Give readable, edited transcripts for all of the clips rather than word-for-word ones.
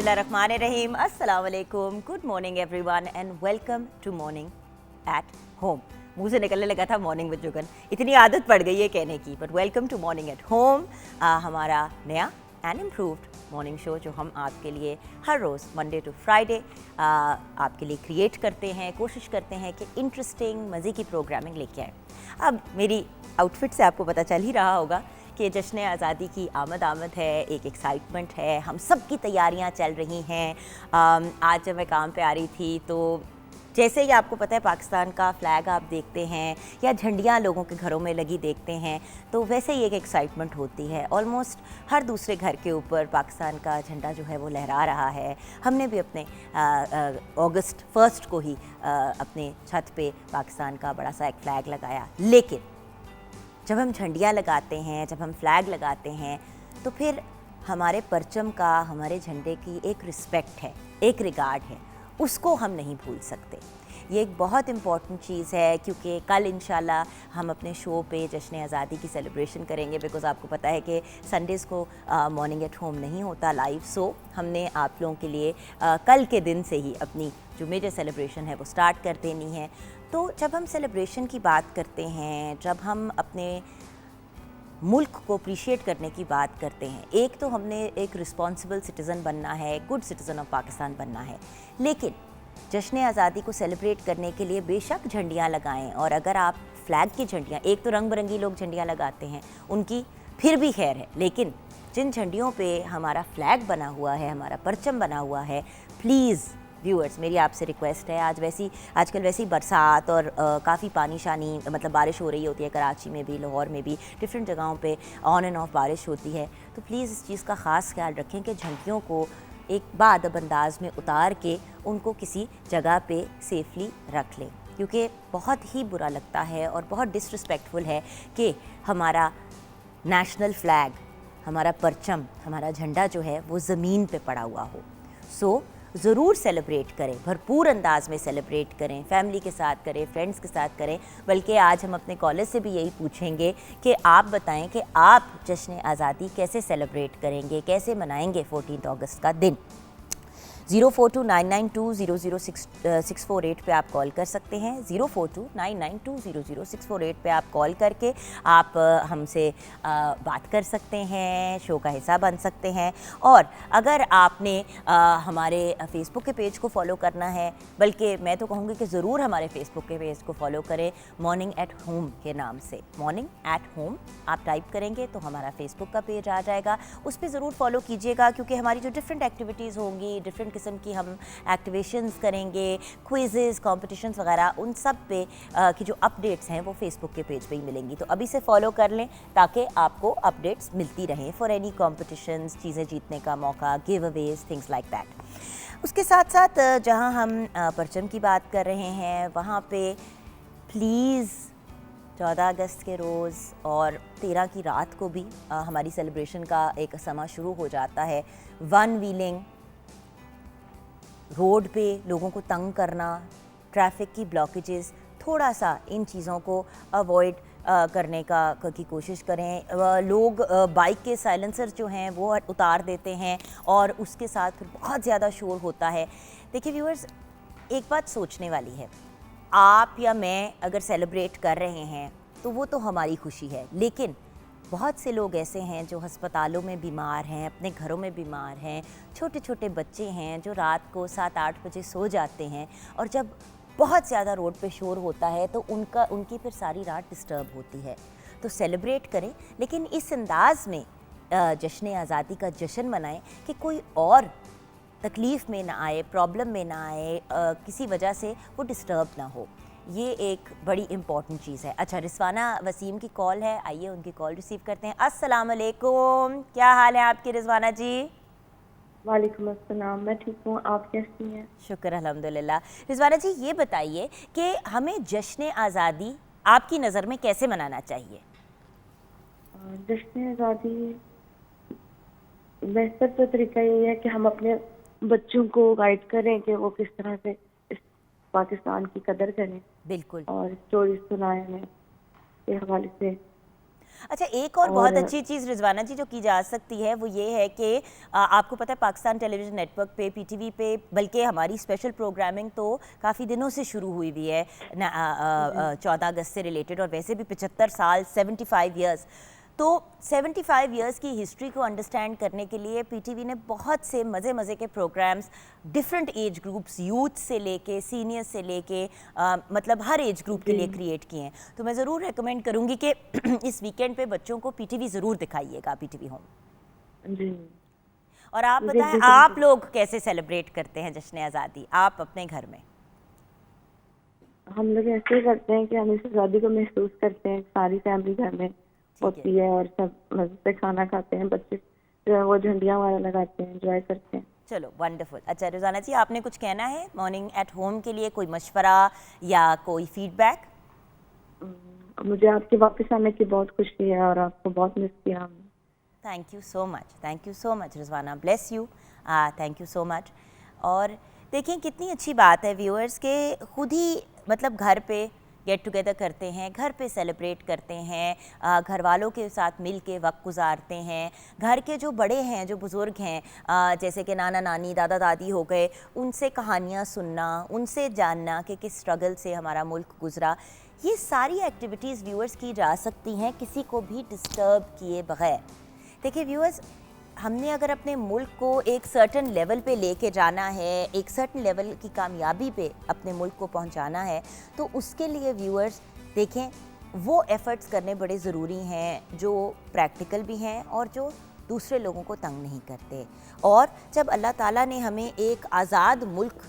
बिस्मिल्लाहिर्रहमानिर्रहीम, अस्सलाम वालेकुम, good morning everyone and welcome to morning at home. मुंह से निकलने लगा था मॉर्निंग विद जुगन, इतनी आदत पड़ गई है कहने की, but welcome to morning at home, हमारा नया एंड इम्प्रूव्ड मॉर्निंग शो जो हम आपके लिए हर रोज़ मंडे टू फ्राइडे आपके लिए क्रिएट करते हैं, कोशिश करते हैं कि इंटरेस्टिंग मज़े की प्रोग्रामिंग लेके आए। अब मेरी आउटफिट से आपको पता चल ही रहा होगा कि जश्न आज़ादी की आमद है, एक एक्साइटमेंट है, हम सब की तैयारियां चल रही हैं। आज जब मैं काम पे आ रही थी तो जैसे ही आपको पता है पाकिस्तान का फ्लैग आप देखते हैं या झंडियाँ लोगों के घरों में लगी देखते हैं तो वैसे ही एक एक्साइटमेंट होती है। ऑलमोस्ट हर दूसरे घर के ऊपर पाकिस्तान का झंडा जो है वो लहरा रहा है। हमने भी अपने अगस्त 1 को ही अपने छत पे पाकिस्तान का बड़ा सा एक फ्लैग लगाया। लेकिन जब हम झंडियाँ लगाते हैं, जब हम फ्लैग लगाते हैं तो फिर हमारे परचम का, हमारे झंडे की एक रिस्पेक्ट है, एक रिगार्ड है, उसको हम नहीं भूल सकते। ये एक बहुत इम्पॉर्टेंट चीज़ है क्योंकि कल इंशाल्लाह हम अपने शो पे जश्न आज़ादी की सेलिब्रेशन करेंगे। बिकॉज़ आपको पता है कि संडेज़ को मॉर्निंग एट होम नहीं होता लाइव, सो हमने आप लोगों के लिए कल के दिन से ही अपनी जो मेजर सेलिब्रेशन है वो स्टार्ट कर देनी है। तो जब हम सेलिब्रेशन की बात करते हैं, जब हम अपने मुल्क को अप्रिशिएट करने की बात करते हैं, एक तो हमने एक रिस्पॉन्सिबल सिटीज़न बनना है, गुड सिटीज़न ऑफ पाकिस्तान बनना है। लेकिन जश्न आज़ादी को सेलिब्रेट करने के लिए बेशक झंडियाँ लगाएं, और अगर आप फ्लैग की झंडियाँ, एक तो रंग बिरंगी लोग झंडियाँ लगाते हैं उनकी फिर भी खैर है, लेकिन जिन झंडियों पे हमारा फ्लैग बना हुआ है, हमारा परचम बना हुआ है, प्लीज़ व्यूअर्स मेरी आपसे रिक्वेस्ट है, आजकल वैसी बरसात और काफ़ी पानी शानी मतलब बारिश हो रही होती है, कराची में भी, लाहौर में भी, डिफरेंट जगहों पे ऑन एंड ऑफ बारिश होती है। तो प्लीज़ इस चीज़ का ख़ास ख्याल रखें कि झंडियों को एक बाअदब अंदाज में उतार के उनको किसी जगह पे सेफली रख लें, क्योंकि बहुत ही बुरा लगता है और बहुत डिसरिस्पेक्टफुल है कि हमारा नेशनल फ्लैग, हमारा परचम, हमारा झंडा जो है वो ज़मीन पे पड़ा हुआ हो। सो ज़रूर सेलिब्रेट करें, भरपूर अंदाज में सेलिब्रेट करें, फैमिली के साथ करें, फ्रेंड्स के साथ करें। बल्कि आज हम अपने कॉलेज से भी यही पूछेंगे कि आप बताएं कि आप जश्न आज़ादी कैसे सेलिब्रेट करेंगे, कैसे मनाएंगे 14 अगस्त का दिन। 042992000648 पे आप कॉल कर सकते हैं। 042992000648 पे आप कॉल करके आप हमसे बात कर सकते हैं, शो का हिस्सा बन सकते हैं। और अगर आपने हमारे फेसबुक के पेज को फॉलो करना है, बल्कि मैं तो कहूँगी कि ज़रूर हमारे फेसबुक के पेज को फॉलो करें, मॉर्निंग एट होम के नाम से। मॉर्निंग एट होम आप टाइप करेंगे तो हमारा फेसबुक का पेज आ जाएगा, उस पर ज़रूर फॉलो कीजिएगा, क्योंकि हमारी जो डिफरेंट एक्टिविटीज़ होंगी, डिफरेंट किस्म की हम एक्टिवेशंस करेंगे, क्विज़ेस, कॉम्पिटिशन्स वगैरह, उन सब पे की जो अपडेट्स हैं वो फेसबुक के पेज पे ही मिलेंगी। तो अभी से फॉलो कर लें ताकि आपको अपडेट्स मिलती रहें फॉर एनी कॉम्पिटिशन्स, चीज़ें जीतने का मौका, give Awez, things like that. उसके साथ साथ जहाँ हम परचम की बात कर रहे हैं वहाँ पे प्लीज़ 14 अगस्त के रोज़ और 13 की रात को भी हमारी सेलिब्रेशन का एक समा शुरू हो जाता है। वन व्हीलिंग, रोड पे लोगों को तंग करना, ट्रैफिक की ब्लॉकेजेस, थोड़ा सा इन चीज़ों को अवॉइड करने की कोशिश करें। लोग बाइक के साइलेंसर जो हैं वो उतार देते हैं और उसके साथ फिर बहुत ज़्यादा शोर होता है। देखिए व्यूअर्स, एक बात सोचने वाली है, आप या मैं अगर सेलिब्रेट कर रहे हैं तो वो तो हमारी खुशी है, लेकिन बहुत से लोग ऐसे हैं जो अस्पतालों में बीमार हैं, अपने घरों में बीमार हैं, छोटे छोटे बच्चे हैं जो रात को 7-8 बजे सो जाते हैं, और जब बहुत ज़्यादा रोड पे शोर होता है तो उनकी फिर सारी रात डिस्टर्ब होती है। तो सेलिब्रेट करें, लेकिन इस अंदाज में जश्न आज़ादी का जश्न मनाएं कि कोई और तकलीफ़ में ना आए, प्रॉब्लम में ना आए, किसी वजह से वो डिस्टर्ब ना हो। ये एक बड़ी इम्पॉर्टेंट चीज़ है। अच्छा, रिजवाना वसीम की कॉल है, आइए उनकी कॉल रिसीव करते हैं। अस्सलाम वालेकुम, क्या हाल है आपकी रिजवाना जी? वालेकुम अस्सलाम, मैं ठीक हूँ, आप कैसी हैं? शुक्र अल्हम्दुलिल्लाह। रिजवाना जी ये बताइए कि हमें जश्न आज़ादी आपकी नज़र में कैसे मनाना चाहिए? जश्न आज़ादी बेहतर तो तरीका यही है कि हम अपने बच्चों को गाइड करें कि वो किस तरह से इस पाकिस्तान की कदर करें बिल्कुल। और स्टोरी सुनाएं हमें के हवाले से। अच्छा, एक और बहुत अच्छी चीज़ रिजवाना जी जो की जा सकती है वो ये है कि आपको पता है पाकिस्तान टेलीविज़न नेटवर्क पे, पीटीवी पे, बल्कि हमारी स्पेशल प्रोग्रामिंग तो काफ़ी दिनों से शुरू हुई हुई है 14 अगस्त से रिलेटेड, और वैसे भी 75 साल 75 ईयर्स, तो 75 ईयर्स की हिस्ट्री को अंडरस्टैंड करने के लिए पीटीवी ने बहुत से मज़े के programmes different age groups, youth से लेके सीनियर से लेके मतलब हर एज ग्रुप के लिए क्रिएट किए हैं। तो मैं ज़रूर रेकमेंड करूँगी कि इस वीकेंड पे बच्चों को पीटीवी ज़रूर दिखाइएगा, पीटीवी होम। जी। और आप बताएं, आप लोग कैसे सेलिब्रेट करते हैं जश्न आज़ादी आप अपने घर में? हम लोग ऐसे ही करते हैं कि हम इस आज़ादी को महसूस करते हैं, सारी फैमिली घर में होती है और सब मजे से खाना खाते हैं, बच्चे जो है वो झंडियाँ वगैरह लगाते हैं, एंजॉय करते हैं। चलो वंडरफुल। अच्छा रोज़ाना जी, आपने कुछ कहना है मॉर्निंग एट होम के लिए, कोई मशवरा या कोई फीडबैक? मुझे आपके वापस आने की बहुत खुशी है और आपको बहुत मिस किया हमने। Thank you so much Rizwana, bless you, thank you so much. और देखिए कितनी अच्छी बात है व्यूअर्स के खुद ही मतलब घर पे गेट टुगेदर करते हैं, घर पे सेलिब्रेट करते हैं, घर वालों के साथ मिल के वक्त गुजारते हैं। घर के जो बड़े हैं, जो बुज़ुर्ग हैं, जैसे कि नाना नानी, दादा दादी हो गए, उनसे कहानियाँ सुनना, उनसे जानना कि किस स्ट्रगल से हमारा मुल्क गुजरा, ये सारी एक्टिविटीज़ व्यूअर्स की जा सकती हैं किसी को भी डिस्टर्ब किए बगैर। देखिए व्यूअर्स, हमने अगर अपने मुल्क को एक सर्टन लेवल पे लेके जाना है, एक सर्टन लेवल की कामयाबी पे अपने मुल्क को पहुंचाना है, तो उसके लिए व्यूअर्स देखें वो एफ़र्ट्स करने बड़े ज़रूरी हैं जो प्रैक्टिकल भी हैं और जो दूसरे लोगों को तंग नहीं करते। और जब अल्लाह ताला ने हमें एक आज़ाद मुल्क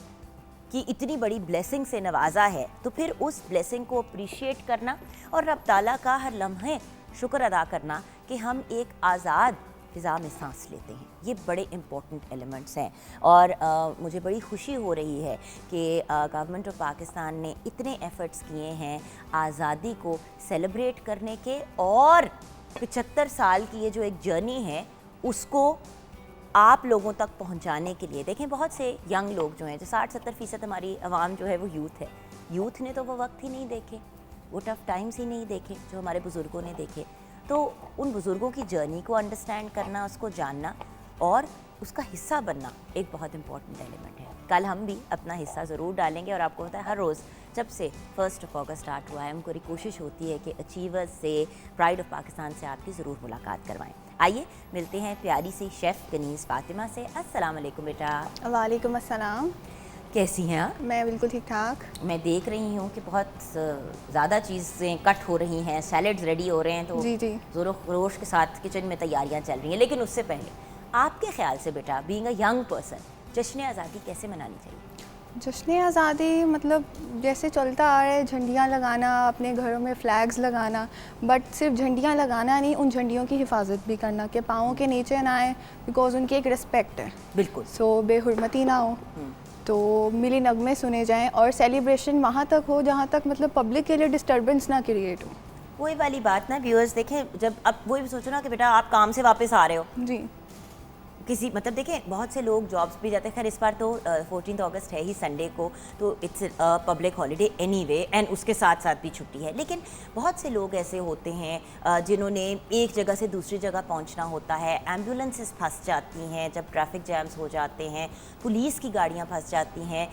की इतनी बड़ी ब्लेसिंग से नवाजा है, तो फिर उस ब्लेसिंग को अप्रिशिएट करना और रब ताला का हर लम्हे शुक्र अदा करना कि हम एक आज़ाद फिज़ा में सांस लेते हैं, ये बड़े इम्पोर्टेंट एलिमेंट्स हैं। और मुझे बड़ी खुशी हो रही है कि गवर्नमेंट ऑफ पाकिस्तान ने इतने एफ़र्ट्स किए हैं आज़ादी को सेलिब्रेट करने के, और 75 साल की ये जो एक जर्नी है उसको आप लोगों तक पहुंचाने के लिए। देखें बहुत से यंग लोग जो हैं, जो 60-70% हमारी आवाम जो है वो यूथ है। यूथ ने तो वो वक्त ही नहीं देखे, वो टफ़ टाइम्स ही नहीं देखे जो हमारे बुज़ुर्गों ने देखे। तो उन बुज़ुर्गों की जर्नी को अंडरस्टैंड करना, उसको जानना और उसका हिस्सा बनना एक बहुत इंपॉर्टेंट एलिमेंट है। कल हम भी अपना हिस्सा ज़रूर डालेंगे और आपको पता है हर रोज़ जब से 1 अगस्त स्टार्ट हुआ है, हमारी कोशिश होती है कि अचीवर्स से, प्राइड ऑफ पाकिस्तान से आपकी ज़रूर मुलाकात करवाएं। आइए मिलते हैं प्यारी सी शेफ़ कनीज़ फ़ातिमा से। अस्सलाम वालेकुम बेटा। वालेकुम अस्सलाम। कैसी हैं आप? मैं बिल्कुल ठीक ठाक। मैं देख रही हूँ कि बहुत ज़्यादा चीज़ें कट हो रही हैं, सैलड्स रेडी हो रहे हैं, तो जी ज़ोरों खरोश के साथ किचन में तैयारियाँ चल रही हैं। लेकिन उससे पहले आपके ख्याल से बेटा, बीइंग अ यंग पर्सन, जश्न आज़ादी कैसे मनानी चाहिए? जश्न आज़ादी मतलब जैसे चलता आ रहा है, झंडियाँ लगाना, अपने घरों में फ्लैग्स लगाना, बट सिर्फ झंडियाँ लगाना नहीं, उन झंडियों की हिफाजत भी करना कि पाँव के नीचे ना आए, बिकॉज उनकी एक रिस्पेक्ट है। बिल्कुल। सो बेहुरमती ना हो, तो मिली नगमे सुने जाएं और सेलिब्रेशन वहाँ तक हो जहाँ तक मतलब पब्लिक के लिए डिस्टर्बेंस ना क्रिएट हो। वही वाली बात ना व्यूअर्स, देखें जब अब वही सोचो ना कि बेटा आप काम से वापस आ रहे हो, जी किसी मतलब देखें बहुत से लोग जॉब्स भी जाते हैं। खैर इस बार तो 14 अगस्त है ही संडे को, तो it's public holiday anyway, and उसके साथ साथ भी छुट्टी है। लेकिन बहुत से लोग ऐसे होते हैं जिन्होंने एक जगह से दूसरी जगह पहुंचना होता है, एम्बुलेंसेस फंस जाती हैं जब ट्रैफिक जैम्स हो जाते हैं, पुलिस की गाड़ियां फंस जाती हैं,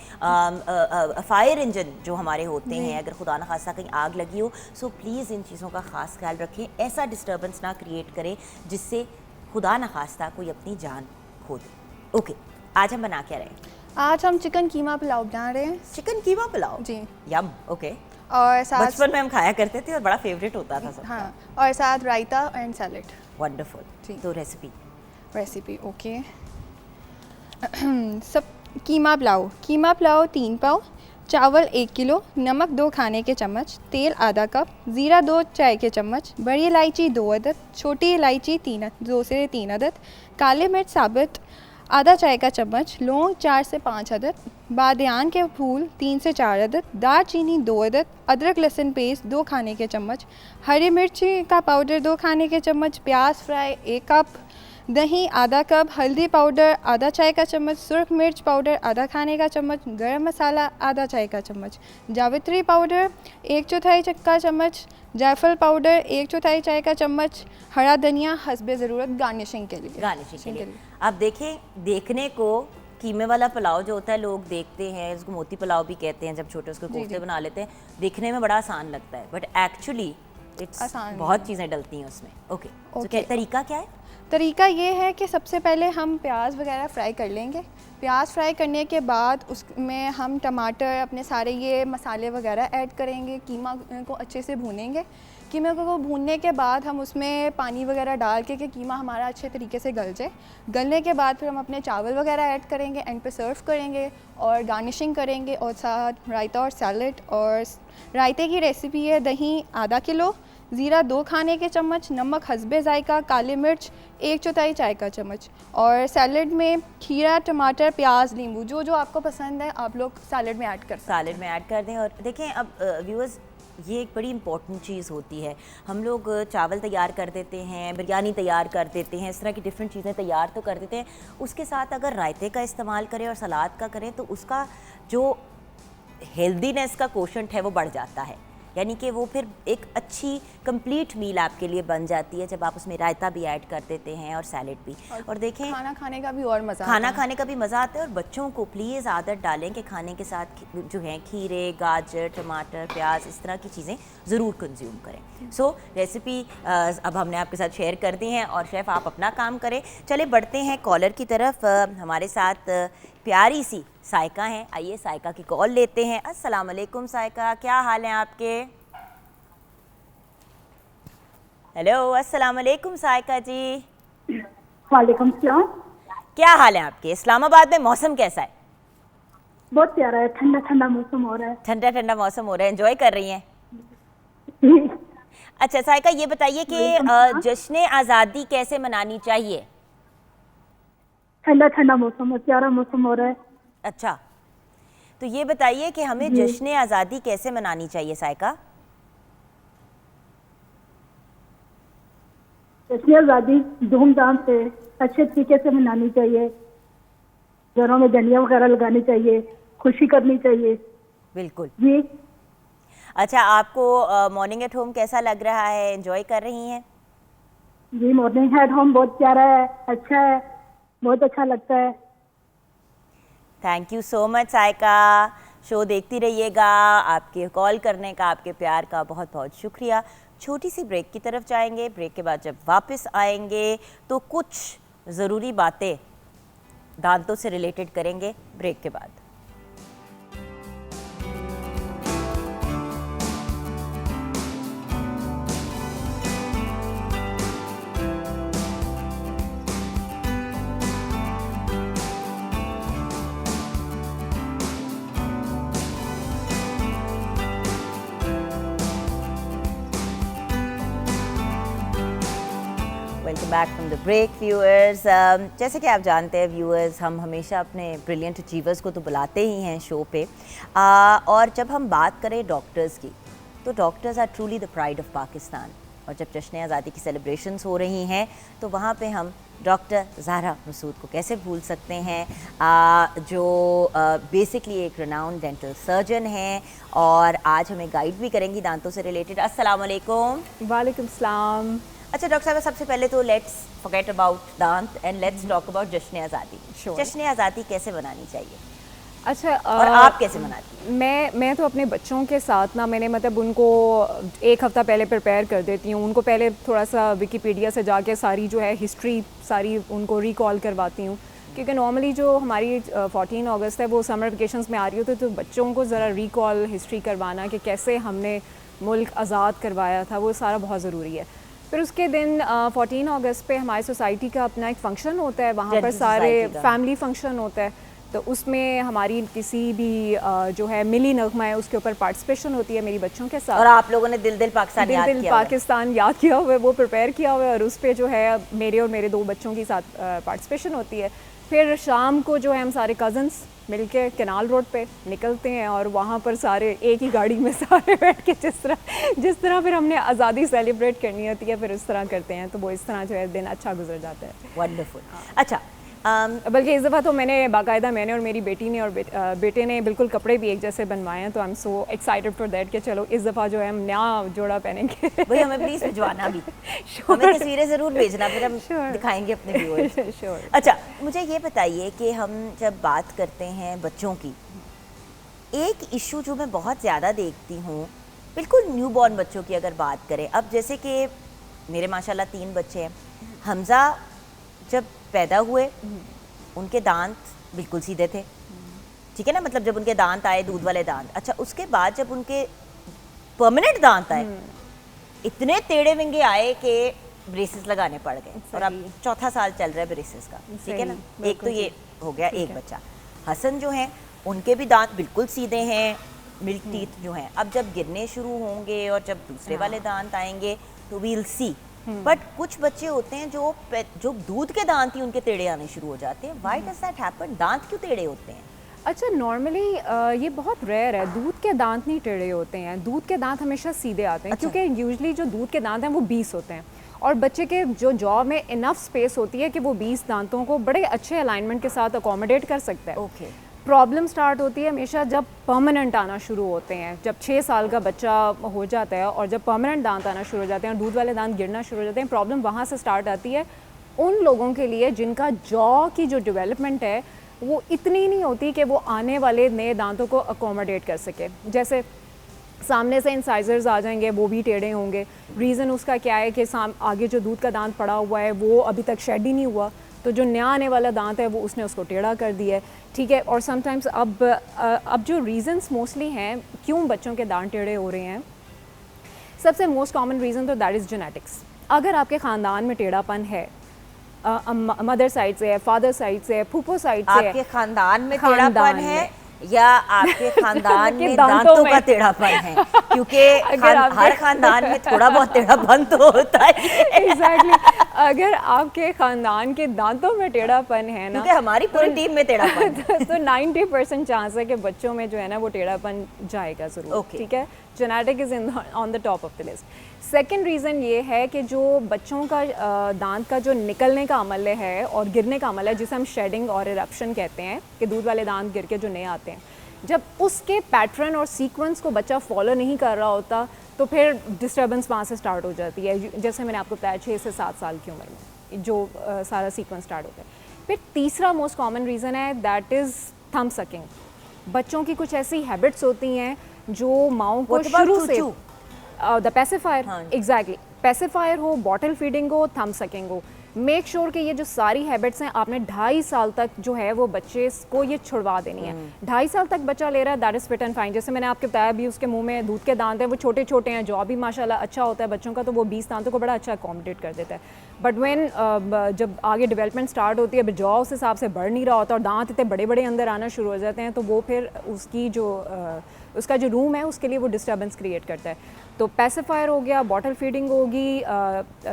फायर इंजन जो हमारे होते हैं, अगर खुदा न खास्ता कहीं आग लगी हो। सो प्लीज़ इन चीज़ों का ख़ास ख्याल रखें, ऐसा डिस्टर्बेंस ना क्रिएट करें जिससे खुदा न खास्ता कोई अपनी जान खो दे। ओके, आज हम बना क्या रहे हैं? आज हम चिकन कीमा पुलाव बना रहे हैं। चिकन कीमा पुलाव? जी। यम। ओके। और साथ बचपन में हम खाया करते थे और बड़ा फेवरेट होता था सबका। हाँ, और साथ रायता एंड सैलेड। वंडरफुल। जी। तो रेसिपी ओके। सब कीमा पुलाव 3 पाव, चावल 1 किलो, नमक 2 खाने के चम्मच, तेल आधा कप, ज़ीरा 2 चाय के चम्मच, बड़ी इलायची 2 अदद, छोटी इलायची 2 से 3 अदद, काले मिर्च साबुत आधा चाय का चम्मच, लौंग 4 से 5 अदद, बादियान के फूल 3 से 4 अदद, दालचीनी 2 अदद, अदरक लहसुन पेस्ट 2 खाने के चम्मच, हरी मिर्ची का पाउडर 2 खाने के चम्मच, प्याज फ्राई 1 कप, दही आधा कप, हल्दी पाउडर आधा चाय का चम्मच, सुरख मिर्च पाउडर आधा खाने का चम्मच, गरम मसाला आधा चाय का चम्मच, जावित्री पाउडर 1/4 का चम्मच, जायफल पाउडर 1/4 चाय का चम्मच, हरा धनिया हस्बे ज़रूरत गार्निशिंग के लिए। गार्निशिंग के लिए अब देखें, देखने को कीमे वाला पुलाव जो होता है लोग देखते हैं, उसको मोती पुलाव भी कहते हैं, जब छोटे उसके कोफ्ते बना लेते हैं, दिखने में बड़ा आसान लगता है, बट एक्चुअली इट्स आसान बहुत चीज़ें डलती हैं उसमें। ओके, तो क्या तरीका क्या है? तरीका ये है कि सबसे पहले हम प्याज वगैरह फ्राई कर लेंगे। प्याज फ्राई करने के बाद उसमें हम टमाटर, अपने सारे ये मसाले वगैरह ऐड करेंगे, कीमा को अच्छे से भूनेंगे। कीमे को भूनने के बाद हम उसमें पानी वगैरह डाल के कि कीमा हमारा अच्छे तरीके से गल जाए। गलने के बाद फिर हम अपने चावल वगैरह ऐड करेंगे, एंड पे सर्व करेंगे और गार्निशिंग करेंगे, और साथ रायता और सैलड। और रायते की रेसिपी है दही आधा किलो, ज़ीरा 2 खाने के चम्मच, नमक हस्बे जायका, काली मिर्च 1/4 चाय का चम्मच, और सैलड में खीरा, टमाटर, प्याज, नींबू जो जो आपको पसंद है आप लोग सैलड में ऐड कर सकते हैं। सैलड में ऐड कर दें। और देखें अब व्यूअर्स, ये एक बड़ी इंपॉर्टेंट चीज़ होती है। हम लोग चावल तैयार कर देते हैं, बिरयानी तैयार कर देते हैं, इस तरह की डिफरेंट चीज़ें तैयार तो कर देते हैं, उसके साथ अगर रायते का इस्तेमाल करें और सलाद का करें तो उसका जो हेल्दीनेस का कोशंट है वो बढ़ जाता है, यानी कि वो फिर एक अच्छी कंप्लीट मील आपके लिए बन जाती है जब आप उसमें रायता भी ऐड कर देते हैं और सैलेड भी। और देखें, खाना खाने का भी और मज़ा, खाना खाने का भी मज़ा आता है। और बच्चों को प्लीज़ आदत डालें कि खाने के साथ जो है खीरे, गाजर, टमाटर, प्याज, इस तरह की चीज़ें ज़रूर कंज्यूम करें। सो रेसिपी अब हमने आपके साथ शेयर कर दी हैं और शेफ़ आप अपना काम करें। चले बढ़ते हैं कॉलर की तरफ। हमारे साथ प्यारी सी सायका हैं, आइए सायका की कॉल लेते हैं। अस्सलाम वालेकुम सायका, क्या हाल है आपके? हेलो, अस्सलाम वालेकुम सायका जी। वालेकुम सलाम। क्या हाल है आपके? इस्लामाबाद में मौसम कैसा है? बहुत प्यारा है, ठंडा ठंडा मौसम हो रहा है। ठंडा ठंडा मौसम हो रहा है, एंजॉय कर रही हैं? अच्छा सायका, ये बताइए कि जश्न आज़ादी कैसे मनानी चाहिए? ठंडा ठंडा मौसम है, प्यारा मौसम हो रहा है। अच्छा, तो ये बताइए कि हमें जश्न आज़ादी कैसे मनानी चाहिए सायका? जश्न आज़ादी धूमधाम से अच्छे तरीके से मनानी चाहिए, घरों में झंडियाँ वगैरह लगानी चाहिए, खुशी करनी चाहिए। बिल्कुल जी। अच्छा, आपको मॉर्निंग एट होम कैसा लग रहा है, एंजॉय कर रही हैं? जी, मॉर्निंग एट होम बहुत प्यारा है, अच्छा है, बहुत अच्छा लगता है। Thank you so much Saika, show देखती रहिएगा। आपके कॉल करने का, आपके प्यार का बहुत बहुत शुक्रिया। छोटी सी ब्रेक की तरफ जाएंगे। ब्रेक के बाद जब वापस आएंगे तो कुछ ज़रूरी बातें दांतों से रिलेटेड करेंगे ब्रेक के बाद। Welcome back from the break viewers. जैसे कि आप जानते हैं व्यूअर्स, हम हमेशा अपने ब्रिलियंट अचीवर्स को तो बुलाते ही हैं शो पे, और जब हम बात करें डॉक्टर्स की तो doctors are truly the pride of Pakistan. और जब जश्न आज़ादी की सेलिब्रेशंस हो रही हैं तो वहाँ पे हम डॉक्टर ज़हरा मसूद को कैसे भूल सकते हैं, जो बेसिकली एक रिनाउंड डेंटल सर्जन हैं और आज हमें गाइड भी करेंगी दांतों से रिलेटेड। अस्सलाम वालेकुम। वालेकुम सलाम। अच्छा डॉक्टर साहब, सबसे पहले तो लेट्स फॉरगेट अबाउट दांत एंड लेट्स टॉक अबाउट जश्न आज़ादी। Sure. जश्न आज़ादी कैसे मनानी चाहिए अच्छा, और आप कैसे मनाती हैं? मैं तो अपने बच्चों के साथ ना, मैंने मतलब उनको एक हफ़्ता पहले प्रिपेयर कर देती हूँ। उनको पहले थोड़ा सा विकीपीडिया से जाके सारी जो है हिस्ट्री सारी उनको रिकॉल करवाती हूँ, क्योंकि नॉर्मली जो हमारी 14 अगस्त है वो समर वेकेशंस में आ रही होती है, तो बच्चों को ज़रा रिकॉल हिस्ट्री करवाना कि कैसे हमने मुल्क आज़ाद करवाया था, वो सारा बहुत ज़रूरी है। फिर उसके दिन 14 अगस्त पे हमारी सोसाइटी का अपना एक फ़ंक्शन होता है, वहाँ पर सारे फैमिली फ़ंक्शन होता है, तो उसमें हमारी किसी भी जो है मिली नगमा है उसके ऊपर पार्टिसिपेशन होती है मेरी बच्चों के साथ। और आप लोगों ने दिल दिल पाकिस्तान याद दिल किया हुआ है। पाकिस्तान याद किया हुआ है, वो प्रिपेयर किया हुआ है, और उस पर जो है मेरे और मेरे 2 बच्चों के साथ पार्टिसिपेशन होती है। फिर शाम को जो है हम सारे कज़न्स मिलके कैनाल रोड पे निकलते हैं और वहाँ पर सारे एक ही गाड़ी में सारे बैठ के जिस तरह फिर हमने आज़ादी सेलिब्रेट करनी होती है फिर उस तरह करते हैं, तो वो इस तरह जो है दिन अच्छा गुजर जाता है। वंडरफुल। अच्छा, बल्कि इस दफ़ा तो मैंने और मेरी बेटी ने और बेटे ने बिल्कुल कपड़े भी एक जैसे बनवाए हैं, तो I am so excited for that कि चलो इस दफ़ा जो है हम नया जोड़ा पहनेंगे। भाई हमें प्लीज़ भिजवाना भी, हमें तस्वीरें ज़रूर भेजना, फिर हम दिखाएंगे अपने व्यूअर्स। श्योर। अच्छा, मुझे ये बताइए कि हम जब बात करते हैं बच्चों की, एक इशू जो मैं बहुत ज़्यादा देखती हूँ, बिल्कुल न्यूबॉर्न बच्चों की अगर बात करें, अब जैसे कि मेरे माशाल्लाह 3 बच्चे हैं, हमज़ा जब पैदा हुए उनके दांत बिल्कुल सीधे थे, ठीक है ना, मतलब जब उनके दांत आए दूध वाले दांत, अच्छा उसके बाद जब उनके परमानेंट दांत आए इतने टेढ़े विंगे आए कि ब्रेसेस लगाने पड़ गए, और अब चौथा साल चल रहा है ब्रेसेस का, ठीक है ना। एक तो ये हो गया एक बच्चा। हसन जो है उनके भी दांत बिल्कुल सीधे हैं, मिल्क टीथ जो हैं, अब जब गिरने शुरू होंगे और जब दूसरे वाले दांत आएंगे तो वील सी। बट कुछ बच्चे होते हैं जो दूध के दांत ही उनके टेढ़े आने शुरू हो जाते हैं। Why does that happen? दांत क्यों टेढ़े होते हैं? अच्छा, नॉर्मली ये बहुत रेयर है, दूध के दांत नहीं टेढ़े होते हैं, दूध के दांत हमेशा सीधे आते हैं। अच्छा। क्योंकि यूजुअली जो दूध के दांत हैं वो 20 होते हैं और बच्चे के जो जॉ में इनफ स्पेस होती है कि वो 20 दांतों को बड़े अच्छे अलाइनमेंट के साथ अकोमोडेट कर सकता है। ओके। प्रॉब्लम स्टार्ट होती है हमेशा जब परमानेंट आना शुरू होते हैं, जब 6 साल का बच्चा हो जाता है और जब परमानेंट दांत आना शुरू हो जाते हैं और दूध वाले दांत गिरना शुरू हो जाते हैं, प्रॉब्लम वहाँ से स्टार्ट आती है उन लोगों के लिए जिनका जॉ की जो डेवलपमेंट है वो इतनी नहीं होती कि वो आने वाले नए दांतों को अकोमोडेट कर सके। जैसे सामने से इंसाइजर्स आ जाएंगे, वो भी टेढ़े होंगे। रीज़न उसका क्या है कि आगे जो दूध का दांत पड़ा हुआ है वो अभी तक शेड ही नहीं हुआ, तो जो नया आने वाला दांत है वो उसने उसको टेढ़ा कर दिया है, ठीक है। और समटाइम्स अब जो रीज़न्स मोस्टली हैं क्यों बच्चों के दांत टेढ़े हो रहे हैं, सबसे मोस्ट कॉमन रीज़न तो दैट इज़ जेनेटिक्स। अगर आपके ख़ानदान में टेढ़ापन है, मदर साइड से है, फादर साइड से है, फूफो साइड से है, आपके खानदान में टेढ़ापन है या आपके खानदान के में दांतों दांतों में। का टेढ़ापन है? क्योंकि हर खानदान में थोड़ा बहुत टेढ़ापन तो होता है। एग्जैक्टली। अगर आपके खानदान के दांतों में टेढ़ापन है ना, क्योंकि हमारी पूरी टीम में टेढ़ापन है। तो 90% चांस है कि बच्चों में जो है ना वो टेढ़ापन जाएगा ज़रूर, Okay. ठीक है। Genetic is on the top of the list. Second reason ये है कि जो बच्चों का दांत का जो निकलने का अमल है और गिरने का अमल है, जिसे हम शेडिंग और इरप्शन कहते हैं, कि दूध वाले दांत गिर के जो नए आते हैं, जब उसके पैटर्न और सीक्वेंस को बच्चा फॉलो नहीं कर रहा होता तो फिर डिस्टर्बेंस वहाँ से स्टार्ट हो जाती है। जैसे मैंने आपको बताया 6 से 7 साल की उम्र में जो सारा सीक्वेंस स्टार्ट होता है। फिर तीसरा मोस्ट कॉमन रीज़न है दैट इज़ थंब सकिंग। बच्चों की कुछ ऐसी हैबिट्स होती हैं जो माओं को शुरू से द पेसिफायर, एग्जैक्टली, पेसिफायर हो, बॉटल फीडिंग हो, थंब सकिंग हो, मेक श्योर कि ये जो सारी हैबिट्स हैं आपने 2.5 साल तक जो है वो बच्चे को ये छुड़वा देनी है। 2.5 साल तक बच्चा ले रहा है, that is fit and fine. जैसे मैंने आपके बताया भी उसके मुंह में दूध के दांत हैं, वो छोटे छोटे हैं, जो अभी माशाल्लाह अच्छा होता है बच्चों का, तो वो 20 दांतों को बड़ा अच्छा अकोमोडेट कर देता है। बट व्हेन जब आगे डेवलपमेंट स्टार्ट होती है, जॉ उस हिसाब से बढ़ नहीं रहा होता और दांत इतने बड़े बड़े अंदर आना शुरू हो जाते हैं, तो वो फिर उसकी उसका जो रूम है उसके लिए वो डिस्टर्बेंस क्रिएट करता है। तो पेसिफायर हो गया, बॉटल फीडिंग होगी,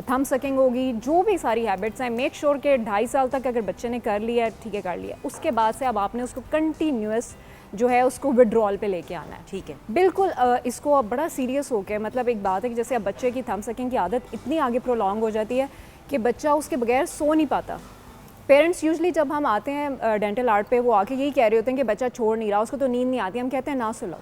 थंब सकिंग होगी, जो भी सारी हैबिट्स हैं, मेक श्योर कि 2.5 साल तक अगर बच्चे ने कर लिया है, ठीक है, कर लिया। उसके बाद से अब आपने उसको कंटिन्यूस जो है उसको विड्रॉल पे लेके आना है, ठीक है। बिल्कुल इसको अब बड़ा सीरियस हो गया। मतलब एक बात है कि जैसे अब बच्चे की थंब सकिंग की आदत इतनी आगे प्रोलॉन्ग हो जाती है कि बच्चा उसके बगैर सो नहीं पाता। पेरेंट्स यूजली जब हम आते हैं डेंटल आर्ट पे, वो आके यही कह रहे होते हैं कि बच्चा छोड़ नहीं रहा, उसको तो नींद नहीं आती। हम कहते हैं ना सुलाओ,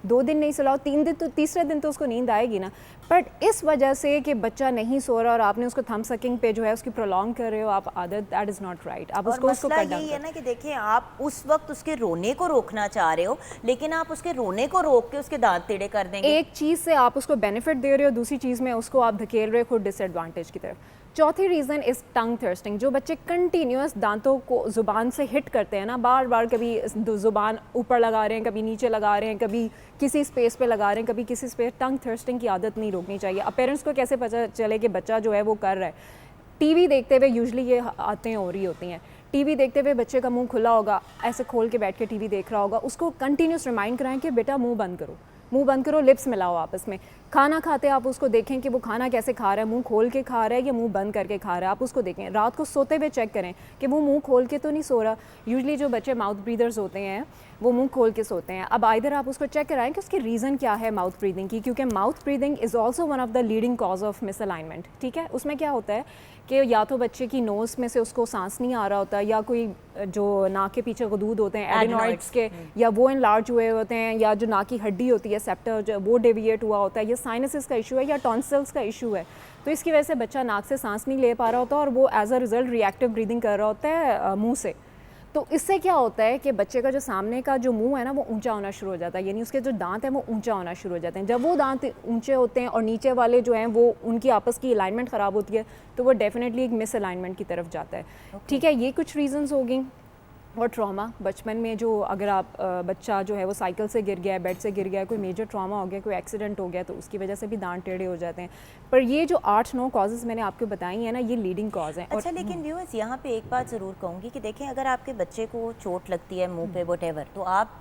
2 दिन नहीं सुलाओ, 3 दिन, तो तीसरे दिन तो उसको नींद आएगी ना। बट इस वजह से कि बच्चा नहीं सो रहा और आपने उसको थंब सकिंग पे जो है उसकी प्रोलॉन्ग कर रहे हो आप आदत, दैट इज़ नॉट राइट। आप उसको मसला यही है ना कि देखिए, आप उस वक्त उसके रोने को रोकना चाह रहे हो, लेकिन आप उसके रोने को रोक के उसके दांत टेढ़े कर देंगे। एक चीज़ से आप उसको बेनिफिट दे रहे हो, दूसरी चीज़ में उसको आप धकेल रहे हो खुद डिसएडवांटेज की तरफ। चौथी रीज़न इज़ टंग थर्स्टिंग। जो बच्चे कंटिन्यूस दांतों को ज़ुबान से हिट करते हैं ना, बार बार, कभी ज़ुबान ऊपर लगा रहे हैं, कभी नीचे लगा रहे हैं, कभी किसी स्पेस पे लगा रहे हैं, कभी किसी स्पेस, टंग थर्स्टिंग की आदत नहीं रोकनी चाहिए। अब पेरेंट्स को कैसे पता चले कि बच्चा जो है वो कर रहा है? टीवी देखते हुए यूजुअली ये आदतें हो रही होती हैं। टीवी देखते हुए बच्चे का मुंह खुला होगा, ऐसे खोल के बैठ के टीवी देख रहा होगा, उसको कंटिन्यूस रिमाइंड कराएं कि बेटा मुंह बंद करो, मुंह बंद करो, लिप्स मिलाओ आपस में। खाना खाते आप उसको देखें कि वो खाना कैसे खा रहा है, मुंह खोल के खा रहा है या मुंह बंद करके खा रहा है, आप उसको देखें। रात को सोते हुए चेक करें कि वो मुंह खोल के तो नहीं सो रहा। यूजुअली जो बच्चे माउथ ब्रीदर्स होते हैं वो मुंह खोल के सोते हैं। अब आइदर आप उसको चेक कराएं कि उसकी रीज़न क्या है माउथ ब्रीदिंग की, क्योंकि mouth breathing is also one of the leading cause of misalignment. ठीक है, उसमें क्या होता है कि या तो बच्चे की नोज़ में से उसको सांस नहीं आ रहा होता, या कोई जो नाक के पीछे गदूद होते हैं एडिनॉइड्स के, या वो इनलार्ज हुए होते हैं, या जो नाक की हड्डी होती है सेप्टर जो वो डेविएट हुआ होता है, या साइनसिस का इशू है या टॉन्सिल्स का इशू है। तो इसकी वजह से बच्चा नाक से सांस नहीं ले पा रहा होता और वो as a result reactive breathing कर रहा होता है मुँह से। तो इससे क्या होता है कि बच्चे का जो सामने का जो मुंह है ना वो ऊंचा होना शुरू हो जाता है, यानी उसके जो दांत हैं वो ऊंचा होना शुरू हो जाते हैं। जब वो दांत ऊंचे होते हैं और नीचे वाले जो हैं वो उनकी आपस की अलाइनमेंट ख़राब होती है, तो वो डेफिनेटली एक मिस अलाइनमेंट की तरफ जाता है। ठीक है, ये कुछ रीजंस हो गई। और ट्रॉमा बचपन में जो अगर आप बच्चा जो है वो साइकिल से गिर गया, बेड से गिर गया, कोई मेजर ट्रॉमा हो गया, कोई एक्सीडेंट हो गया, तो उसकी वजह से भी दांत टेढ़े हो जाते हैं। पर ये जो 8-9 कॉजेज़ मैंने आपको बताई हैं ना, ये लीडिंग कॉज हैं। अच्छा, लेकिन व्यूअर्स यहाँ पे एक बात ज़रूर कहूँगी कि देखें, अगर आपके बच्चे को चोट लगती है मुंह पे वटेवर, तो आप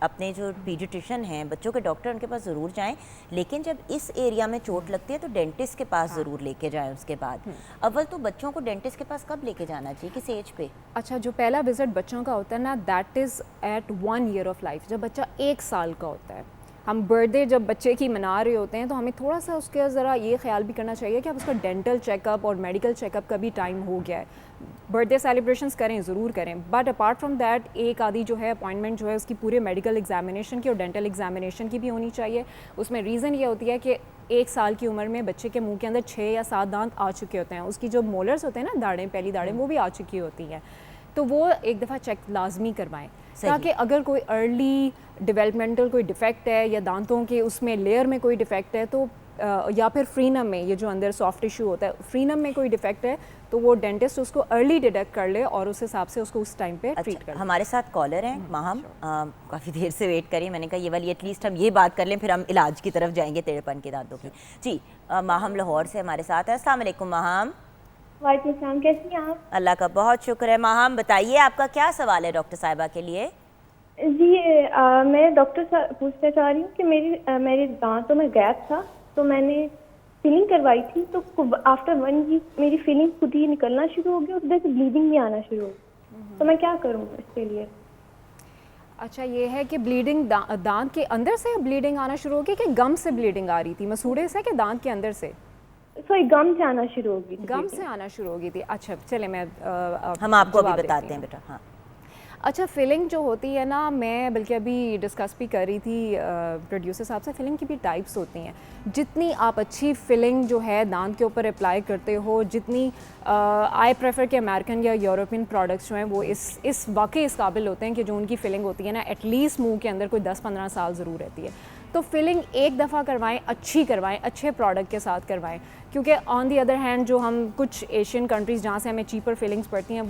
अपने जो पीडियाट्रिशियन हैं, बच्चों के डॉक्टर, उनके पास ज़रूर जाएं। लेकिन जब इस एरिया में चोट लगती है तो डेंटिस्ट के पास ज़रूर लेके जाएं। उसके बाद अव्वल तो बच्चों को डेंटिस्ट के पास कब लेके जाना चाहिए, किस एज पे? अच्छा, जो पहला विजिट बच्चों का होता है ना, that is at 1 year of life, जब बच्चा 1 साल का होता है। हम बर्थडे जब बच्चे की मना रहे होते हैं तो हमें थोड़ा सा उसके ज़रा ये ख्याल भी करना चाहिए कि अब उसका डेंटल चेकअप और मेडिकल चेकअप का भी टाइम हो गया है। बर्थडे सेलिब्रेशंस करें, ज़रूर करें, बट अपार्ट फ्रॉम दैट एक आधी जो है अपॉइंटमेंट जो है उसकी पूरे मेडिकल एग्जामिनेशन की और डेंटल एग्जामिनेशन की भी होनी चाहिए। उसमें रीज़न ये होती है कि 1 साल की उम्र में बच्चे के मुंह के अंदर 6 या 7 दांत आ चुके होते हैं, उसकी जो मोलर्स होते हैं ना, दाढ़ें, पहली दाढ़ें, वो भी आ चुकी होती हैं। तो वो एक दफ़ा चेक लाजमी करवाएं, ताकि अगर कोई अर्ली डेवलपमेंटल कोई डिफेक्ट है या दांतों के उसमें लेयर में कोई डिफेक्ट है, तो या फिर फ्रीनम में, ये जो अंदर सॉफ्ट टिश्यू होता है, फ्रीनम में कोई डिफेक्ट है, तो वो डेंटिस्ट उसको अर्ली डिटेक्ट कर ले और उस हिसाब से उसको उस टाइम पे ट्रीट कर ले। हमारे साथ कॉलर हैं माहम, काफ़ी देर से वेट करिए। मैंने कहा ये वाली एटलीस्ट हम ये बात कर लें, फिर हम इलाज की तरफ जाएंगे टेढ़ेपन के दांतों की। जी, माहम लाहौर से हमारे साथ है। अस्सलाम वालेकुम माहम। वालेकुम सलाम, कैसी हैं आप? अल्लाह का बहुत शुक्र है। माहम बताइए, आपका क्या सवाल है डॉक्टर साहिबा के लिए? जी, मैं डॉक्टर से पूछना चाह रही हूँ कि मेरे दांतों में गैप था, तो मैंने फिलिंग करवाई थी, तो आफ्टर 1 वीक मेरी फिलिंग खुद ही निकलना शुरू हो गई और उधर से ब्लीडिंग भी आना शुरू हो गई। तो मैं क्या करूँ इसके लिए? अच्छा, ये है कि ब्लीडिंग दांत के अंदर से ब्लीडिंग आना शुरू हो गई कि गम से ब्लीडिंग आ रही थी, मसूड़े से, कि दांत के अंदर से? सॉरी, गम से आना शुरू हो गई थी। गम से आना शुरू हो गई थी। अच्छा, चले मैं हम आपको अभी बताते हैं बेटा। हाँ, अच्छा, फिलिंग जो होती है ना, मैं बल्कि अभी डिस्कस भी कर रही थी प्रोड्यूसर साहब से, फिलिंग की भी टाइप्स होती हैं। जितनी आप अच्छी फिलिंग जो है दांत के ऊपर अप्लाई करते हो, जितनी आई प्रेफर के अमेरिकन या यूरोपियन प्रोडक्ट्स जो हैं वो इस वाकई इस काबिल होते हैं कि जो उनकी फिलिंग होती है ना, एटलीस्ट मुंह के अंदर कोई 10-15 साल ज़रूर रहती है। तो फिलिंग एक दफ़ा करवाएं, अच्छी करवाएं, अच्छे प्रोडक्ट के साथ करवाएं, क्योंकि ऑन दी अदर हैंड जो हम कुछ एशियन कंट्रीज़ जहाँ से हमें चीपर फिलिंग्स पड़ती हैं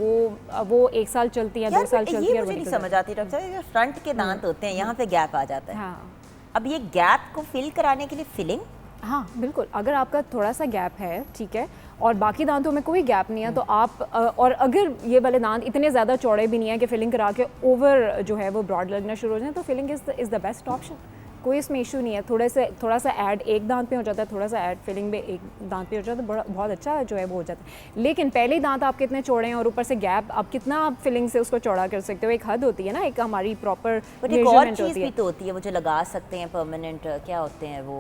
वो 1 साल चलती हैं, 2 साल चलती ये हैं। मुझे नहीं समझ आती डॉक्टर साहब, जो फ्रंट के दांत होते हैं यहाँ पे गैप आ जाता है। हाँ, अब ये गैप को फिल कराने के लिए फिलिंग? हाँ बिल्कुल, अगर आपका थोड़ा सा गैप है, ठीक है, और बाकी दांतों में कोई गैप नहीं है, तो आप और अगर ये वाले दांत इतने ज़्यादा चौड़े भी नहीं है कि फिलिंग करा के ओवर जो है वो ब्रॉड लगना शुरू हो जाए, तो filling is the best option. कोई इसमें इशू नहीं है। थोड़ा सा ऐड एक दांत पे हो जाता है, थोड़ा सा ऐड फिलिंग में एक दांत पे हो जाता है, बहुत अच्छा जो है वो हो जाता है। लेकिन पहले दांत आप कितने चौड़े हैं और ऊपर से गैप, आप कितना आप फिलिंग से उसको चौड़ा कर सकते हो, एक हद होती है ना, एक हमारी प्रॉपर मेजरमेंट होती है। भी तो होती है, वो जो लगा सकते हैं परमानेंट, क्या होते हैं वो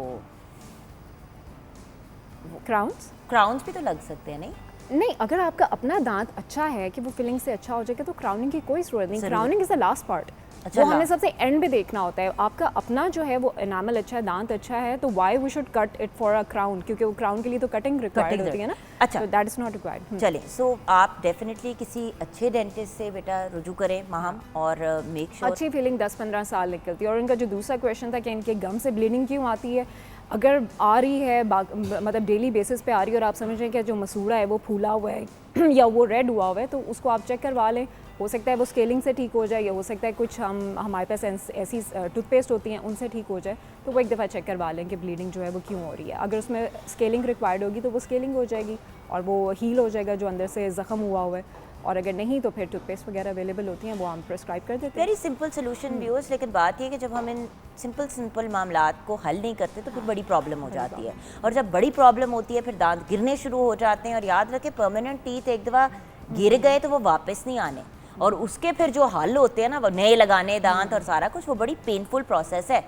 क्राउन्स भी तो लग सकते हैं। नहीं, अगर आपका अपना दांत अच्छा है कि वो फिलिंग से अच्छा हो जाएगा तो क्राउनिंग की कोई ज़रूरत नहीं। Crowning is the last part. अच्छा, वो हमने सबसे एंड में देखना होता है। आपका अपना जो है वो एनामल अच्छा है, दांत अच्छा है, तो why we should cut it for a crown, क्योंकि वो क्राउन के लिए तो कटिंग रिक्वायर्ड होती है ना। अच्छा, तो दैट इज़ नॉट रिक्वायर्ड। चलें, सो आप डेफिनेटली किसी अच्छे डेंटिस्ट से बेटा रुजू करें माहम, और मेक श्योर अच्छी फीलिंग 10-15 साल निकलती है। और इनका जो दूसरा क्वेश्चन था कि इनके गम से ब्लीडिंग क्यों आती है, अगर आ रही है मतलब डेली बेसिस पे आ रही है और आप समझ रहे हैं कि जो मसूड़ा है वो फूला हुआ है या वो रेड हुआ हुआ है, तो उसको आप चेक करवा लें। हो सकता है वो स्केलिंग से ठीक हो जाए, या हो सकता है कुछ हमारे पास ऐसी टूथपेस्ट होती हैं उनसे ठीक हो जाए, तो वो एक दफ़ा चेक करवा लें कि ब्लीडिंग जो है वो क्यों हो रही है। अगर उसमें स्केलिंग रिक्वायर्ड होगी तो वो स्केलिंग हो जाएगी और वो हील हो जाएगा जो अंदर से ज़ख़म हुआ हुआ है। और अगर नहीं तो फिर टूथपेस्ट वगैरह अवेलेबल होती हैं, वो हम प्रिस्क्राइब कर देते हैं। वेरी सिंपल सोल्यूशन व्यूअर्स, लेकिन बात ये है कि जब हम इन सिंपल मामलात को हल नहीं करते तो फिर बड़ी प्रॉब्लम हो जाती है, और जब बड़ी प्रॉब्लम होती है फिर दांत गिरने शुरू हो जाते हैं। और याद रखें, परमानेंट टीथ एक दफ़ा गिर गए तो वो वापस नहीं आने, और उसके फिर जो हल होते हैं ना, वो नए लगाने दांत और सारा कुछ, वो बड़ी पेनफुल प्रोसेस है।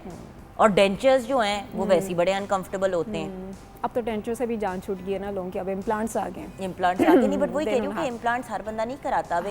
और डेंचर्स जो हैं वो वैसे ही बड़े अनकंफर्टेबल होते हैं। अब तो डेंचर से भी जान छूट गई है ना लोगों की, अब इम्प्लांट्स आ गए हैं। इम्प्लांट्स आगे नहीं, बट वही कह रही हूँ कि इम्प्लांट्स हर बंदा नहीं कराता। अब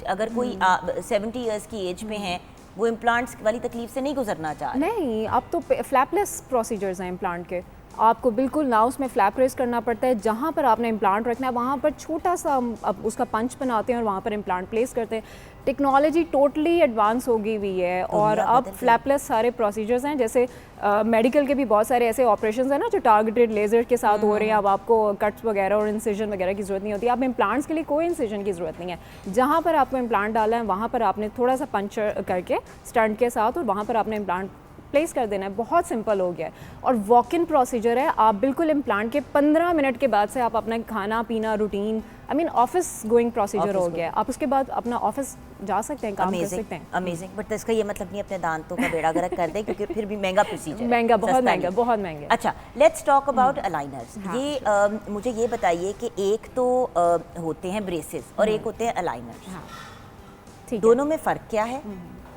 अगर कोई 70 इयर्स की एज में है, वो इम्प्लांट्स वाली तकलीफ से नहीं गुजरना चाह रहा। नहीं, अब तो फ्लैपलेस प्रोसीजर्स हैं इम्प्लांट के, आपको बिल्कुल ना उसमें फ्लैप रेस करना पड़ता है। जहाँ पर आपने इम्प्लांट रखना है वहाँ पर छोटा सा अब उसका पंच बनाते हैं और वहाँ पर इम्प्लांट प्लेस करते हैं। टेक्नोलॉजी टोटली एडवांस हो गई हुई है, और अब फ्लैपलेस सारे प्रोसीजर्स हैं। जैसे मेडिकल के भी बहुत सारे ऐसे ऑपरेशंस हैं ना जो टारगेटेड लेज़र के साथ हो रहे हैं। अब आपको कट्स वगैरह और इंसिजन वगैरह की ज़रूरत नहीं होती। अब इम्प्लांट्स के लिए कोई इंसिजन की ज़रूरत नहीं है। जहाँ पर आपको इम्प्लांट डाला है वहाँ पर आपने थोड़ा सा पंचर करके स्टंट के साथ, और वहाँ पर आपने इम्प्लांट प्लेस कर देना है। बहुत सिंपल हो गया है, और वॉक इन प्रोसीजर है। आप बिल्कुल इम्प्लांट के 15 मिनट के बाद से आप अपना खाना पीना routine, I mean office going procedure हो गया है। आप उसके बाद अपना ऑफिस जा सकते हैं, काम कर सकते हैं। अमेजिंग। बट इसका ये मतलब नहीं अपने दांतों का बेड़ा गर्क कर दे, क्योंकि फिर भी महंगा प्रोसीजर, महंगा, बहुत महंगा, बहुत महंगा। अच्छा, लेट्स टॉक अबाउट अलाइनर्स। ये मुझे ये बताइए कि एक तो होते हैं ब्रेसेस और एक होते हैं अलाइनर्स, ठीक है, दोनों में फ़र्क क्या है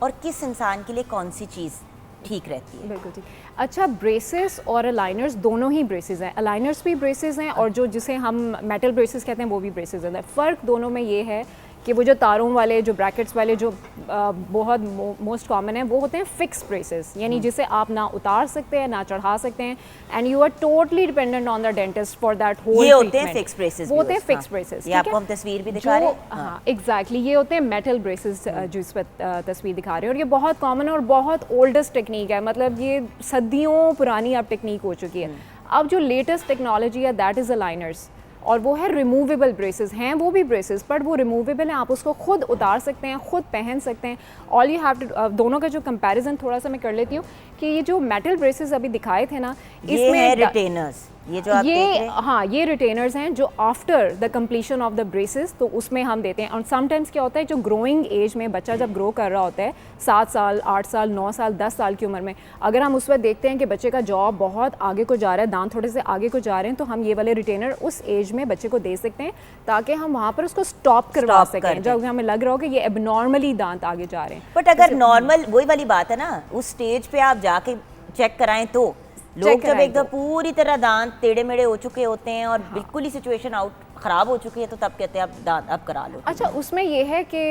और किस इंसान के लिए कौन सी चीज़ ठीक रहती है? बिल्कुल ठीक। अच्छा, ब्रेसेस और अलाइनर्स दोनों ही ब्रेसेस हैं। अलाइनर्स भी ब्रेसेस हैं, और जो जिसे हम मेटल ब्रेसेस कहते हैं वो भी ब्रेसेस हैं। फ़र्क दोनों में ये है कि वो जो तारों वाले, जो ब्रैकेट्स वाले, जो बहुत मोस्ट कॉमन है, वो होते हैं फिक्स ब्रेसेस, यानी जिसे आप ना उतार सकते हैं ना चढ़ा सकते हैं, and you are totally dependent on the dentist for that hole. ये होते हैं फिक्स ब्रेसेस, वो होते हैं फिक्स ब्रेसेस। ये आपको हम तस्वीर भी दिखा रहे हैं। हाँ, एग्जैक्टली, ये होते हैं मेटल ब्रेसेस जो इस पर तस्वीर दिखा रहे हैं, और ये बहुत कॉमन और बहुत ओल्डेस्ट टेक्निक है। मतलब ये सदियों पुरानी अब टेक्निक हो चुकी है। अब जो लेटेस्ट टेक्नोलॉजी है दैट इज़ अलाइनर्स, और वो है रिमूवेबल ब्रेसेस। हैं वो भी ब्रेसेस, बट वो रिमूवेबल हैं, आप उसको खुद उतार सकते हैं, खुद पहन सकते हैं। ऑल यू हैव टू, दोनों का जो कंपैरिजन थोड़ा सा मैं कर लेती हूँ कि ये जो मेटल ब्रेसेस अभी दिखाए थे ना, इसमें रिटेनर्स, ये जो आप देख रहे हैं, हाँ, ये रिटेनर्स हैं जो after the completion of the braces, तो उसमें हम देते हैं। और समटाइम्स क्या होता है, जो ग्रोइंग एज में बच्चा जब ग्रो कर रहा होता है, 7 साल, 8 साल, 9 साल, 10 साल की उम्र में, अगर हम उस वक्त देखते हैं कि बच्चे का जॉ बहुत आगे को जा रहा है, दांत थोड़े से आगे को जा रहे हैं, तो हम ये वाले रिटेनर उस एज में बच्चे को दे सकते हैं, ताकि हम वहाँ पर उसको स्टॉप करवा सकें जब हमें लग रहा हो कि ये एबनॉर्मली दांत आगे जा रहे हैं। बट अगर नॉर्मल, वही वाली बात है ना, उस स्टेज पे आप जाके चेक कराएं तो लोग जब एकदम पूरी तरह दांत टेढ़े मेढ़े हो चुके होते हैं और बिल्कुल ही सिचुएशन आउट ख़राब हो चुकी है, तो तब कहते हैं आप दांत अब करा लो। अच्छा, उसमें ये है कि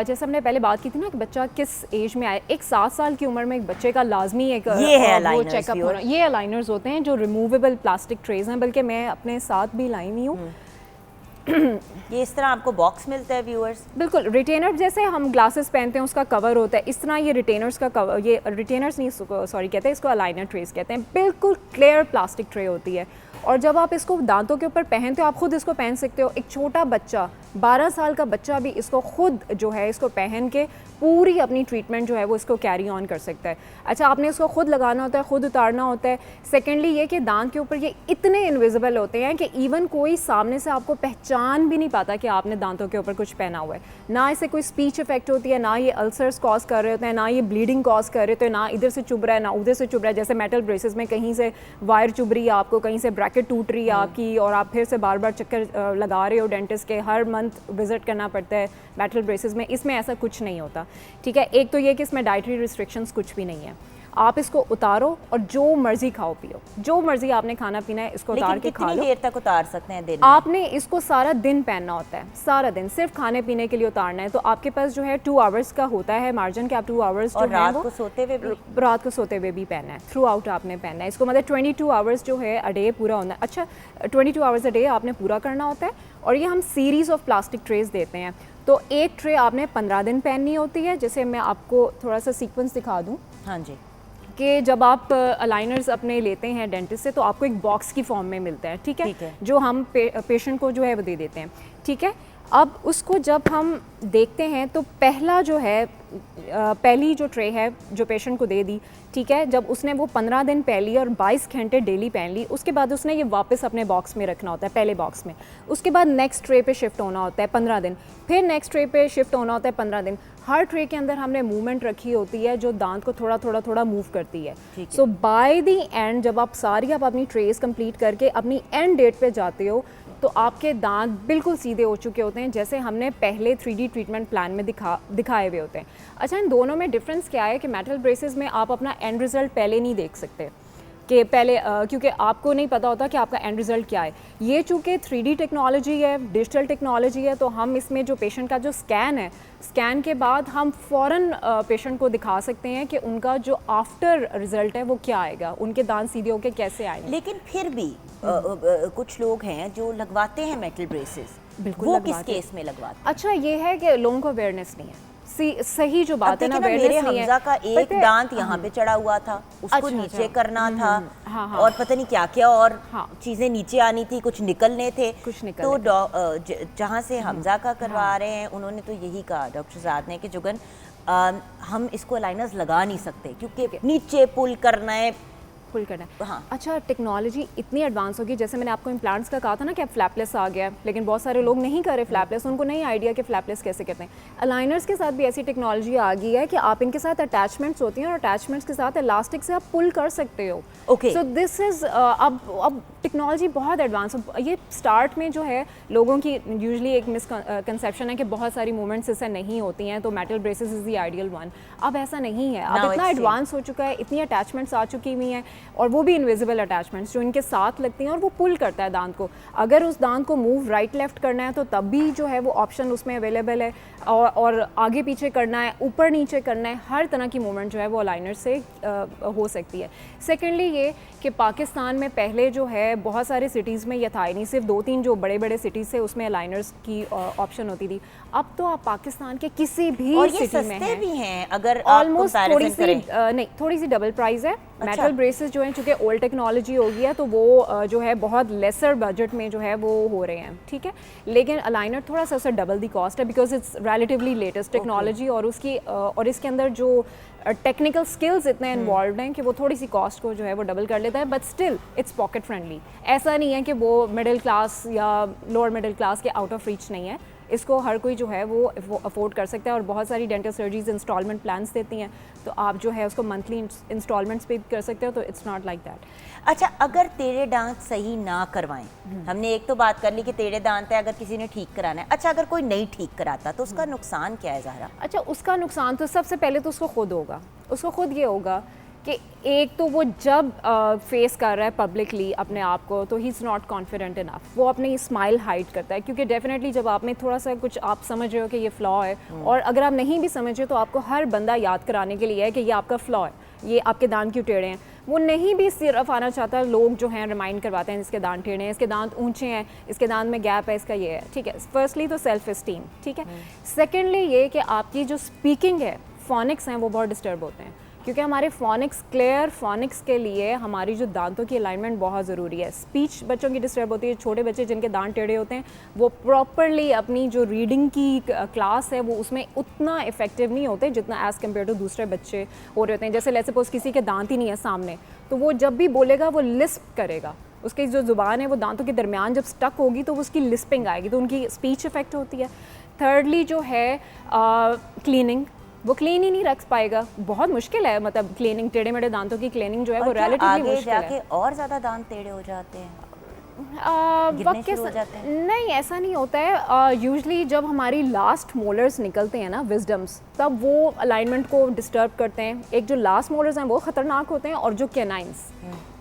जैसे हमने पहले बात की थी ना कि बच्चा किस एज में आए, एक 7 साल की उम्र में एक बच्चे का लाजमी एक ये है वो चेकअप होना। ये अलाइनर्स होते हैं जो रिमूवेबल प्लास्टिक ट्रेज हैं, बल्कि मैं अपने साथ भी लाई हुई हूँ। ये इस तरह आपको बॉक्स मिलता है व्यूअर्स, बिल्कुल रिटेनर, जैसे हम ग्लासेस पहनते हैं उसका कवर होता है, इस तरह ये रिटेनर्स का कवर, ये रिटेनर्स नहीं, सॉरी कहते हैं इसको अलाइनर ट्रेस कहते हैं। बिल्कुल क्लियर प्लास्टिक ट्रे होती है, और जब आप इसको दांतों के ऊपर पहनते हो, आप खुद इसको पहन सकते हो। एक छोटा बच्चा, 12 साल का बच्चा भी इसको खुद जो है इसको पहन के पूरी अपनी ट्रीटमेंट जो है वो इसको कैरी ऑन कर सकता है। अच्छा, आपने इसको खुद लगाना होता है, खुद उतारना होता है। सेकेंडली ये कि दांत के ऊपर ये इतने इनविजिबल होते हैं कि इवन कोई सामने से आपको पहचान भी नहीं पाता कि आपने दांतों के ऊपर कुछ पहना हुआ है। ना इससे कोई स्पीच इफेक्ट होती है, ना ये अल्सर्स कॉज कर रहे होते हैं, ना ये ब्लीडिंग कॉज कर रहे होते हैं, ना इधर से चुभ रहा है ना उधर से चुभ रहा है। जैसे मेटल ब्रेसेस में कहीं से वायर चुभ रही है आपको, कहीं से ब्रैकेट टूट रही है आपकी, और आप फिर से बार बार चक्कर लगा रहे हो डेंटिस्ट के, हर मंथ विजिट करना पड़ता है। मेटल ब्रेसेस में इसमें ऐसा कुछ नहीं होता, ठीक है। एक तो ये कि इसमें डाइटरी रिस्ट्रिक्शंस कुछ भी नहीं है, आप इसको उतारो और जो मर्जी खाओ पियो, जो मर्जी आपने खाना पीना है इसको उतार के खा लो। कितनी देर तक उतार सकते हैं दिन में? आपने इसको सारा दिन पहनना होता है, सारा दिन सिर्फ खाने पीने के लिए उतारना है। तो आपके पास जो है 2 आवर्स का होता है मार्जिन कि आप 2 आवर्स जो है रात को सोते हुए भी, रात को सोते हुए भी पहनना है, थ्रू आउट आपने पहनना है इसको। मतलब 22 आवर्स जो है अ डे पूरा होना है। अच्छा, 22 आवर्स अ डे आपने पूरा करना होता है, और ये हम सीरीज़ ऑफ प्लास्टिक ट्रेस देते हैं। तो एक ट्रे आपने 15 दिन पहननी होती है। जैसे मैं आपको थोड़ा सा सीक्वेंस दिखा दूँ, हाँ जी, कि जब आप अलाइनर्स अपने लेते हैं डेंटिस्ट से, तो आपको एक बॉक्स की फॉर्म में मिलता है, ठीक है, जो हम पेशेंट को जो है वो दे देते हैं, ठीक है। अब उसको जब हम देखते हैं तो पहला जो है पहली जो ट्रे है जो पेशेंट को दे दी, ठीक है, जब उसने वो 15 दिन पहली और 22 घंटे डेली पहन ली, उसके बाद उसने ये वापस अपने बॉक्स में रखना होता है, पहले बॉक्स में। उसके बाद नेक्स्ट ट्रे पे शिफ्ट होना होता है 15 दिन, फिर नेक्स्ट ट्रे पे शिफ्ट होना होता है 15 दिन। हर ट्रे के अंदर हमने मूवमेंट रखी होती है जो दांत को थोड़ा मूव करती है। सो बाय द एंड जब आप अपनी ट्रेस कंप्लीट करके अपनी एंड डेट पे जाते हो तो आपके दांत बिल्कुल सीधे हो चुके होते हैं, जैसे हमने पहले 3D ट्रीटमेंट प्लान में दिखाए हुए होते हैं। अच्छा, इन दोनों में डिफरेंस क्या है कि मेटल ब्रेसेस में आप अपना एंड रिज़ल्ट पहले नहीं देख सकते कि पहले क्योंकि आपको नहीं पता होता कि आपका एंड रिज़ल्ट क्या है। ये चूँकि 3D टेक्नोलॉजी है, डिजिटल टेक्नोलॉजी है, तो हम इसमें जो पेशेंट का जो स्कैन है, स्कैन के बाद हम फ़ौरन पेशेंट को दिखा सकते हैं कि उनका जो आफ्टर रिज़ल्ट है वो क्या आएगा, उनके दांत सीधे होकर कैसे आएंगे। लेकिन फिर भी कुछ लोग हैं जो लगवाते हैं मेटल ब्रेसेस, बिल्कुल वो लगवाते किस केस में लगवाते हैं? अच्छा, ये है कि लोगों को अवेयरनेस नहीं है। सही जो बात है ना, मेरे नहीं है। हमजा का एक दांत यहाँ पे चढ़ा हुआ था, उसको अच्छा, नीचे करना था, हाँ। और पता नहीं क्या क्या और हाँ। चीजें नीचे आनी थी, कुछ निकलने थे। तो जहाँ से हमजा का करवा रहे हैं उन्होंने तो यही कहा डॉक्टर साद ने कि जुगन हम इसको अलाइनर्स लगा नहीं सकते क्योंकि नीचे पुल करना है, पुल करना है। हाँ। अच्छा, टेक्नोलॉजी इतनी एडवांस होगी, जैसे मैंने आपको इम्प्लांट्स का कहा था ना कि अब फ्लैपलेस आ गया है, लेकिन बहुत सारे लोग नहीं कर रहे फ्लैपलेस, उनको नहीं आइडिया कि फ्लैपलेस कैसे करते हैं। अलाइनर्स के साथ भी ऐसी टेक्नोलॉजी आ गई है कि आप इनके साथ अटैचमेंट्स होती हैं और अटैचमेंट्स के साथ इलास्टिक से आप पुल कर सकते हो। ओके, सो दिस इज़ अब टेक्नोलॉजी बहुत एडवांस। ये स्टार्ट में जो है लोगों की यूजुअली एक मिसकंसेप्शन है कि बहुत सारी मूवमेंट्स इससे नहीं होती हैं तो metal braces is the ideal one. अब ऐसा नहीं है, अब इतना एडवांस हो चुका है, इतनी अटैचमेंट्स आ चुकी हुई हैं, और वो भी इनविजिबल अटैचमेंट्स जो इनके साथ लगती हैं, और वो पुल करता है दांत को। अगर उस दांत को मूव राइट लेफ्ट करना है तो तब भी जो है वो ऑप्शन उसमें अवेलेबल है, और आगे पीछे करना है, ऊपर नीचे करना है, हर तरह की मूवमेंट जो है वो अलाइनर से हो सकती है। सेकेंडली ये कि पाकिस्तान में पहले जो है बहुत सारे सिटीज़ में यह था ही नहीं, सिर्फ 2-3 जो बड़े बड़े सिटीज़ थे उसमें अलाइनर्स की ऑप्शन होती थी। अब तो आप पाकिस्तान के किसी भी और ये सिटी में सस्ते भी हैं अगर ऑलमोस्ट थोड़ी सी डबल प्राइस है। अच्छा। मेटल ब्रेसेस जो हैं चूँकि ओल्ड टेक्नोलॉजी हो गई है तो वो जो है बहुत लेसर बजट में जो है वो हो रहे हैं, ठीक है, लेकिन अलाइनर थोड़ा सा डबल दी कॉस्ट है because it's relatively latest technology, और उसकी और इसके अंदर जो टेक्निकल स्किल्स इतने इन्वॉल्व हैं कि वो थोड़ी सी कॉस्ट को जो है वो डबल कर लेता है, but still it's pocket friendly. ऐसा नहीं है कि वो मिडिल क्लास या लोअर मिडिल क्लास के आउट ऑफ रीच नहीं है, इसको हर कोई जो है वो अफोर्ड कर सकता है, और बहुत सारी डेंटल सर्जरीज इंस्टॉलमेंट प्लान्स देती हैं तो आप जो है उसको मंथली इंस्टॉलमेंट्स पे कर सकते हो, तो इट्स नॉट लाइक दैट। अच्छा, अगर टेढ़े दांत सही ना करवाएं, हमने एक तो बात कर ली कि टेढ़े दांत है अगर किसी ने ठीक कराना है, अच्छा अगर कोई नहीं ठीक कराता तो उसका नुकसान क्या है ज़हरा? अच्छा, उसका नुकसान तो सबसे पहले तो उसको खुद होगा, उसको खुद ये होगा कि एक तो वो जब फेस कर रहा है पब्लिकली अपने आप को तो he is not confident enough, वो अपनी स्माइल हाइड करता है, क्योंकि डेफिनेटली जब आप में थोड़ा सा कुछ आप समझ रहे हो कि ये फ्लॉ है, और अगर आप नहीं भी समझ रहे तो आपको हर बंदा याद कराने के लिए है कि ये आपका फ्लॉ है, ये आपके दांत क्यों टेढ़े हैं। वो नहीं भी सिर्फ आना चाहता, लोग जो हैं रिमाइंड करवाते हैं इसके दांत टेढ़े हैं, इसके दांत ऊंचे हैं, इसके दांत में गैप है, इसका ये है, ठीक है। फर्स्टली तो सेल्फ इस्टीम, ठीक है। सेकेंडली ये कि आपकी जो स्पीकिंग है, फोनिक्स हैं, वो बहुत डिस्टर्ब होते हैं, क्योंकि हमारे फोनिक्स, क्लियर फोनिक्स के लिए हमारी जो दांतों की अलाइनमेंट बहुत ज़रूरी है। स्पीच बच्चों की डिस्टर्ब होती है, छोटे बच्चे जिनके दांत टेढ़े होते हैं वो प्रॉपरली अपनी जो रीडिंग की क्लास है वो उसमें उतना इफेक्टिव नहीं होते जितना एज़ कम्पेयर टू दूसरे बच्चे हो रहे होते हैं। जैसे लेट्स सपोज किसी के दांत ही नहीं है सामने, तो वो जब भी बोलेगा वो लिस्प करेगा, उसकी जो ज़ुबान है वो दांतों के दरमियान जब स्टक होगी तो उसकी लिस्पिंग आएगी, तो उनकी स्पीच इफेक्ट होती है। थर्डली जो है क्लीनिंग, वो क्लीन ही नहीं रख पाएगा, बहुत मुश्किल है, मतलब क्लीनिंग, टेढ़े मेढ़े दांतों की क्लीनिंग जो है वो रिलेटिवली मुश्किल है। जाके और ज़्यादा दांत टेढ़े हो जाते हैं, वक्त के नहीं, ऐसा नहीं होता है। यूजुअली जब हमारी लास्ट मोलर्स निकलते हैं ना, विजडम्स, तब वो अलाइनमेंट को डिस्टर्ब करते हैं। एक जो लास्ट मोलर्स हैं वो ख़तरनाक होते हैं, और जो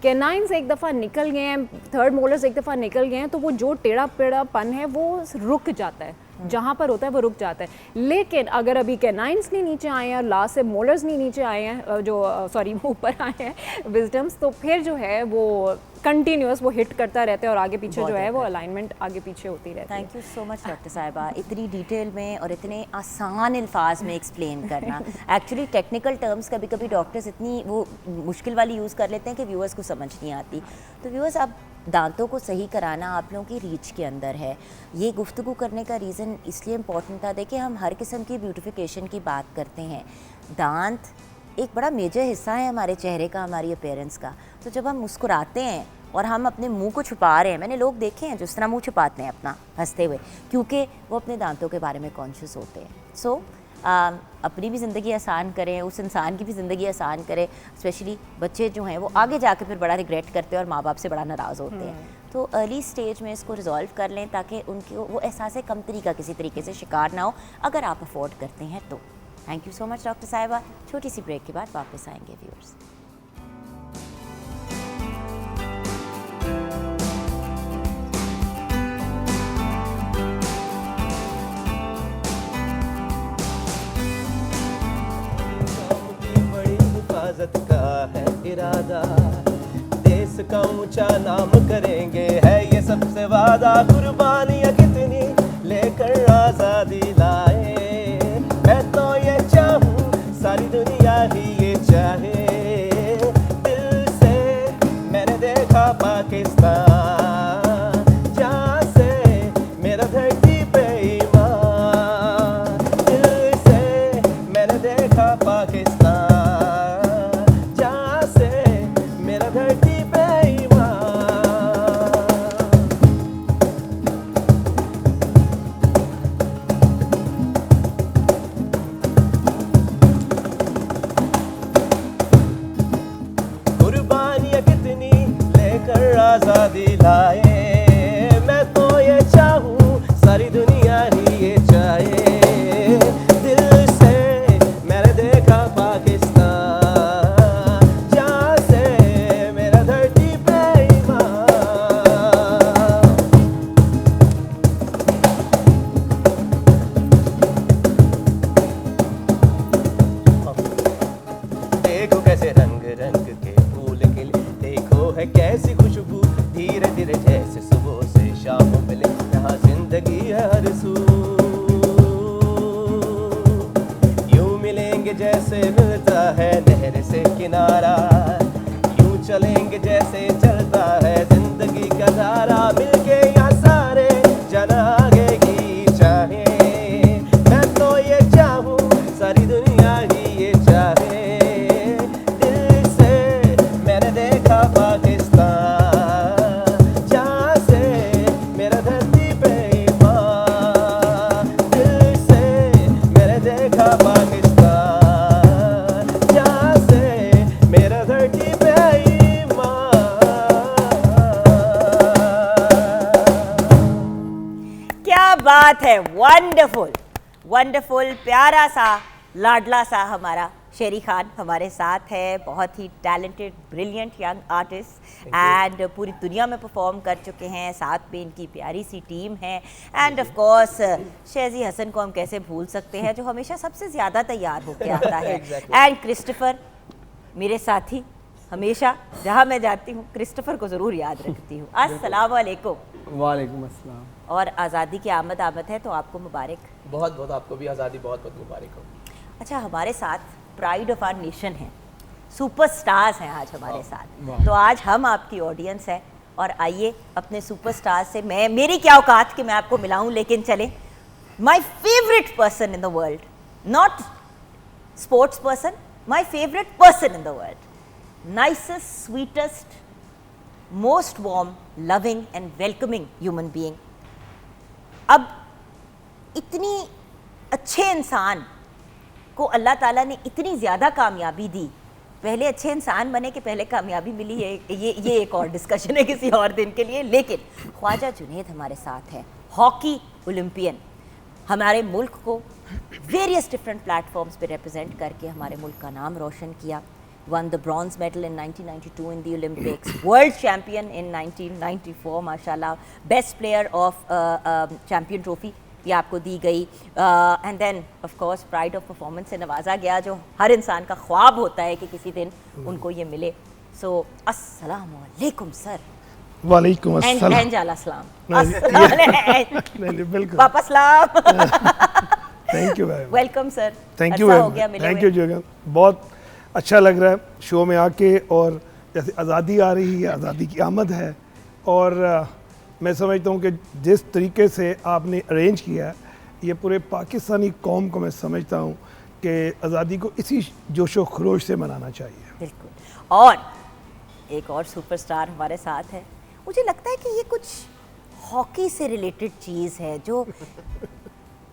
कैनाइंस एक दफ़ा निकल गए हैं, थर्ड मोलर्स एक दफ़ा निकल गए हैं, तो वो जो टेढ़ा पेढ़ापन है वो रुक जाता है, जहाँ पर होता है वो रुक जाता है। लेकिन अगर अभी कैनाइंस नहीं नीचे आए हैं और लास्ट से मोलर्स नहीं नीचे आए हैं, जो सॉरी वो ऊपर आए हैं विजडम्स, तो फिर जो है वो कंटिन्यूस वो हिट करता रहता है और आगे पीछे जो है वो अलाइनमेंट आगे पीछे होती रहती है। Thank you so much doctor साहिबा, इतनी डिटेल में और इतने आसान अल्फाज में एक्सप्लेन करना। एक्चुअली टेक्निकल टर्म्स कभी कभी डॉक्टर्स इतनी वो मुश्किल वाली यूज़ कर लेते हैं कि व्यूअर्स को समझ नहीं आती। तो व्यूअर्स, अब दांतों को सही कराना आप लोगों की रीच के अंदर है। ये गुफ्तगू करने का रीज़न इसलिए इम्पॉर्टेंट था, देखिए हम हर किस्म की ब्यूटिफिकेशन की बात करते हैं, दांत एक बड़ा मेजर हिस्सा है हमारे चेहरे का, हमारी अपीयरेंस का। तो जब हम मुस्कुराते हैं और हम अपने मुंह को छुपा रहे हैं, मैंने लोग देखे हैं जिस तरह मुंह छुपाते हैं अपना हंसते हुए, क्योंकि वो अपने दांतों के बारे में कॉन्शियस होते हैं। सो अपनी भी ज़िंदगी आसान करें, उस इंसान की भी ज़िंदगी आसान करें। स्पेशली बच्चे जो हैं वो आगे जाके फिर बड़ा रिग्रेट करते हैं और माँ बाप से बड़ा नाराज़ होते हैं। तो अर्ली स्टेज में इसको रिजॉल्व कर लें ताकि उनकी वो एहसास कमतरी का किसी तरीके से शिकार ना हो, अगर आप अफोर्ड करते हैं तो। Thank you so much doctor साहिबा। छोटी सी ब्रेक के बाद वापस आएंगे व्यूअर्स। बड़ी हिफाजत का है इरादा, देश का ऊंचा नाम करेंगे है ये सबसे वादा। कुर्बानियां कितनी लेकर आजादी लाए, मैं तो ये चाहूं सारी दुनिया ही ये चाहे। दिल से मैंने देखा पाकिस्तान, जहाँ से मेरा धरती पे ईमान। दिल से मैंने देखा पाकिस्तान, जहाँ से मेरा धरती पे ईमान। कुर्बानियां कितनी लेकर आजादी लाए, मैं तो ये चाहूं सारी दुनिया ही ये चाहे। दिल से मैंने देखा पाकिस्तान, जहाँ से मेरा धरती पे ईमान। देखो कैसे रंग रंग के फूल खिले, देखो है कैसी खुशबू धीरे धीरे जैसे सुबह से शाम मिले। यहाँ जिंदगी है हर सू, यूं मिलेंगे जैसे मिलता है नहर से किनारा, यूं चलेंगे जैसे चलता है जिंदगी का धारा। मिलके यहाँ सारे जन आगे ही चाहे, मैं तो ये चाहूं सारी दुनिया ही ये चाहे। दिल से मैंने देखा पाकिस्तान, जहाँ से मेरा धरती पे ईमान। दिल से मैंने देखा पाकिस्तान, जहाँ से मेरा धरती पे ईमान। क्या बात है, वंडरफुल वंडरफुल। प्यारा सा लाडला सा हमारा शेरी खान हमारे साथ है, बहुत ही talented brilliant young artist and पूरी दुनिया में परफॉर्म कर चुके हैं। साथ में इनकी प्यारी सी टीम है एंड ऑफ कोर्स शेजी हसन को हम कैसे भूल सकते हैं, जो हमेशा सबसे ज़्यादा तैयार होकर आता है। एंड क्रिस्टोफर मेरे साथी, हमेशा जहाँ मैं जाती हूँ क्रिस्टोफर को ज़रूर याद रखती हूँ। अस्सलाम वालेकुम। वालेकुम अस्सलाम। और आज़ादी की आमद है तो आपको मुबारक। बहुत बहुत आपको भी आज़ादी बहुत बहुत मुबारक हो। अच्छा, हमारे साथ प्राइड ऑफ आवर नेशन है, सुपरस्टार्स हैं आज हमारे साथ। वाह। तो आज हम आपकी ऑडियंस है और आइए अपने सुपरस्टार से, मेरी क्या औकात कि मैं आपको मिलाऊं, लेकिन चले my favourite person in the world, not sports person, my favourite person in the world, nicest, sweetest, most warm, loving and welcoming human being. अब इतनी अच्छे इंसान को अल्लाह ताला ने इतनी ज़्यादा कामयाबी दी, पहले अच्छे इंसान बने कि पहले कामयाबी मिली है, ये एक और डिस्कशन है किसी और दिन के लिए। लेकिन ख्वाजा जुनैद हमारे साथ है, हॉकी ओलंपियन, हमारे मुल्क को वेरियस डिफरेंट प्लेटफॉर्म्स पे रिप्रेजेंट करके हमारे मुल्क का नाम रोशन किया। Won the bronze medal in 1992 in the Olympics, world champion in 1994 माशाल्लाह, best player of champion trophy ये आपको दी गई and then of course pride of performance से नवाजा गया, जो हर इंसान का ख्वाब होता है कि किसी दिन उनको ये मिले। सो अस्सलामु अलैकुम सर वालेकुम एंड अस्सलाम। जाला सलाम नहीं, अस्सलाम नहीं, बिल्कुल। वापस सलाम thank you very much. Welcome sir thank you हो गया मिले थैंक हुए। यू जुगन, बहुत अच्छा लग रहा है शो में आके। और जैसे आज़ादी आ रही है, आज़ादी की आमद है, और मैं समझता हूँ कि जिस तरीके से आपने अरेंज किया है, ये पूरे पाकिस्तानी कौम को मैं समझता हूँ कि आज़ादी को इसी जोशो खरोश से मनाना चाहिए। बिल्कुल। और एक और सुपरस्टार हमारे साथ है। मुझे लगता है कि ये कुछ हॉकी से रिलेटेड चीज़ है, जो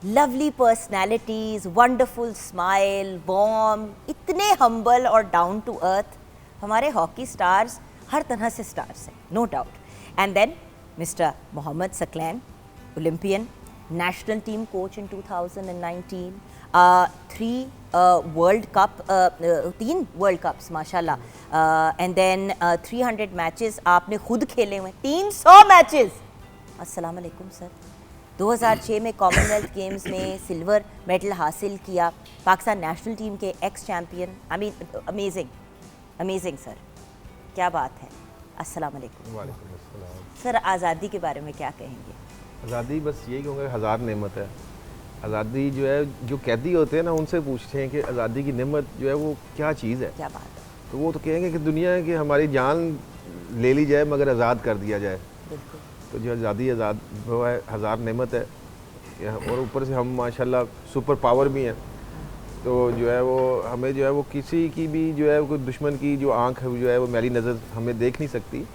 lovely personalities, wonderful smile, warm, इतने हम्बल और डाउन टू अर्थ हमारे हॉकी स्टार्स हर तरह से स्टार्स हैं, no doubt. And then mister Mohammad Saqlain, Olympian, national team coach in 2019, 3 world cup, 3 world cups माशाल्लाह, एंड देन 300 मैचेस आपने खुद खेले हुए, 300 मैचेस। अस्सलाम वालेकुम सर। 2006 में कॉमनवेल्थ गेम्स में सिल्वर मेडल हासिल किया, पाकिस्तान नेशनल टीम के x champion. I mean amazing amazing sir, क्या बात है। अस्सलाम वालेकुम। वालेकुम अस्सलाम। सर आज़ादी के बारे में क्या कहेंगे? आज़ादी बस यही कहूँगा, हज़ार नेमत है। आज़ादी जो है, जो कैदी होते हैं ना, उनसे पूछते हैं कि आज़ादी की नेमत जो है वो क्या चीज़ है, क्या बात है। तो वो तो कहेंगे कि दुनिया है कि हमारी जान ले ली जाए मगर आज़ाद कर दिया जाए। बिल्कुल। तो जो आज़ादी आज़ाद वो है, हज़ार नेमत है। और ऊपर से हम माशाल्लाह सुपर पावर भी हैं, तो जो है वो हमें जो है वो किसी की भी जो है कोई दुश्मन की जो आँख है जो है वो मैली नज़र हमें देख नहीं सकती।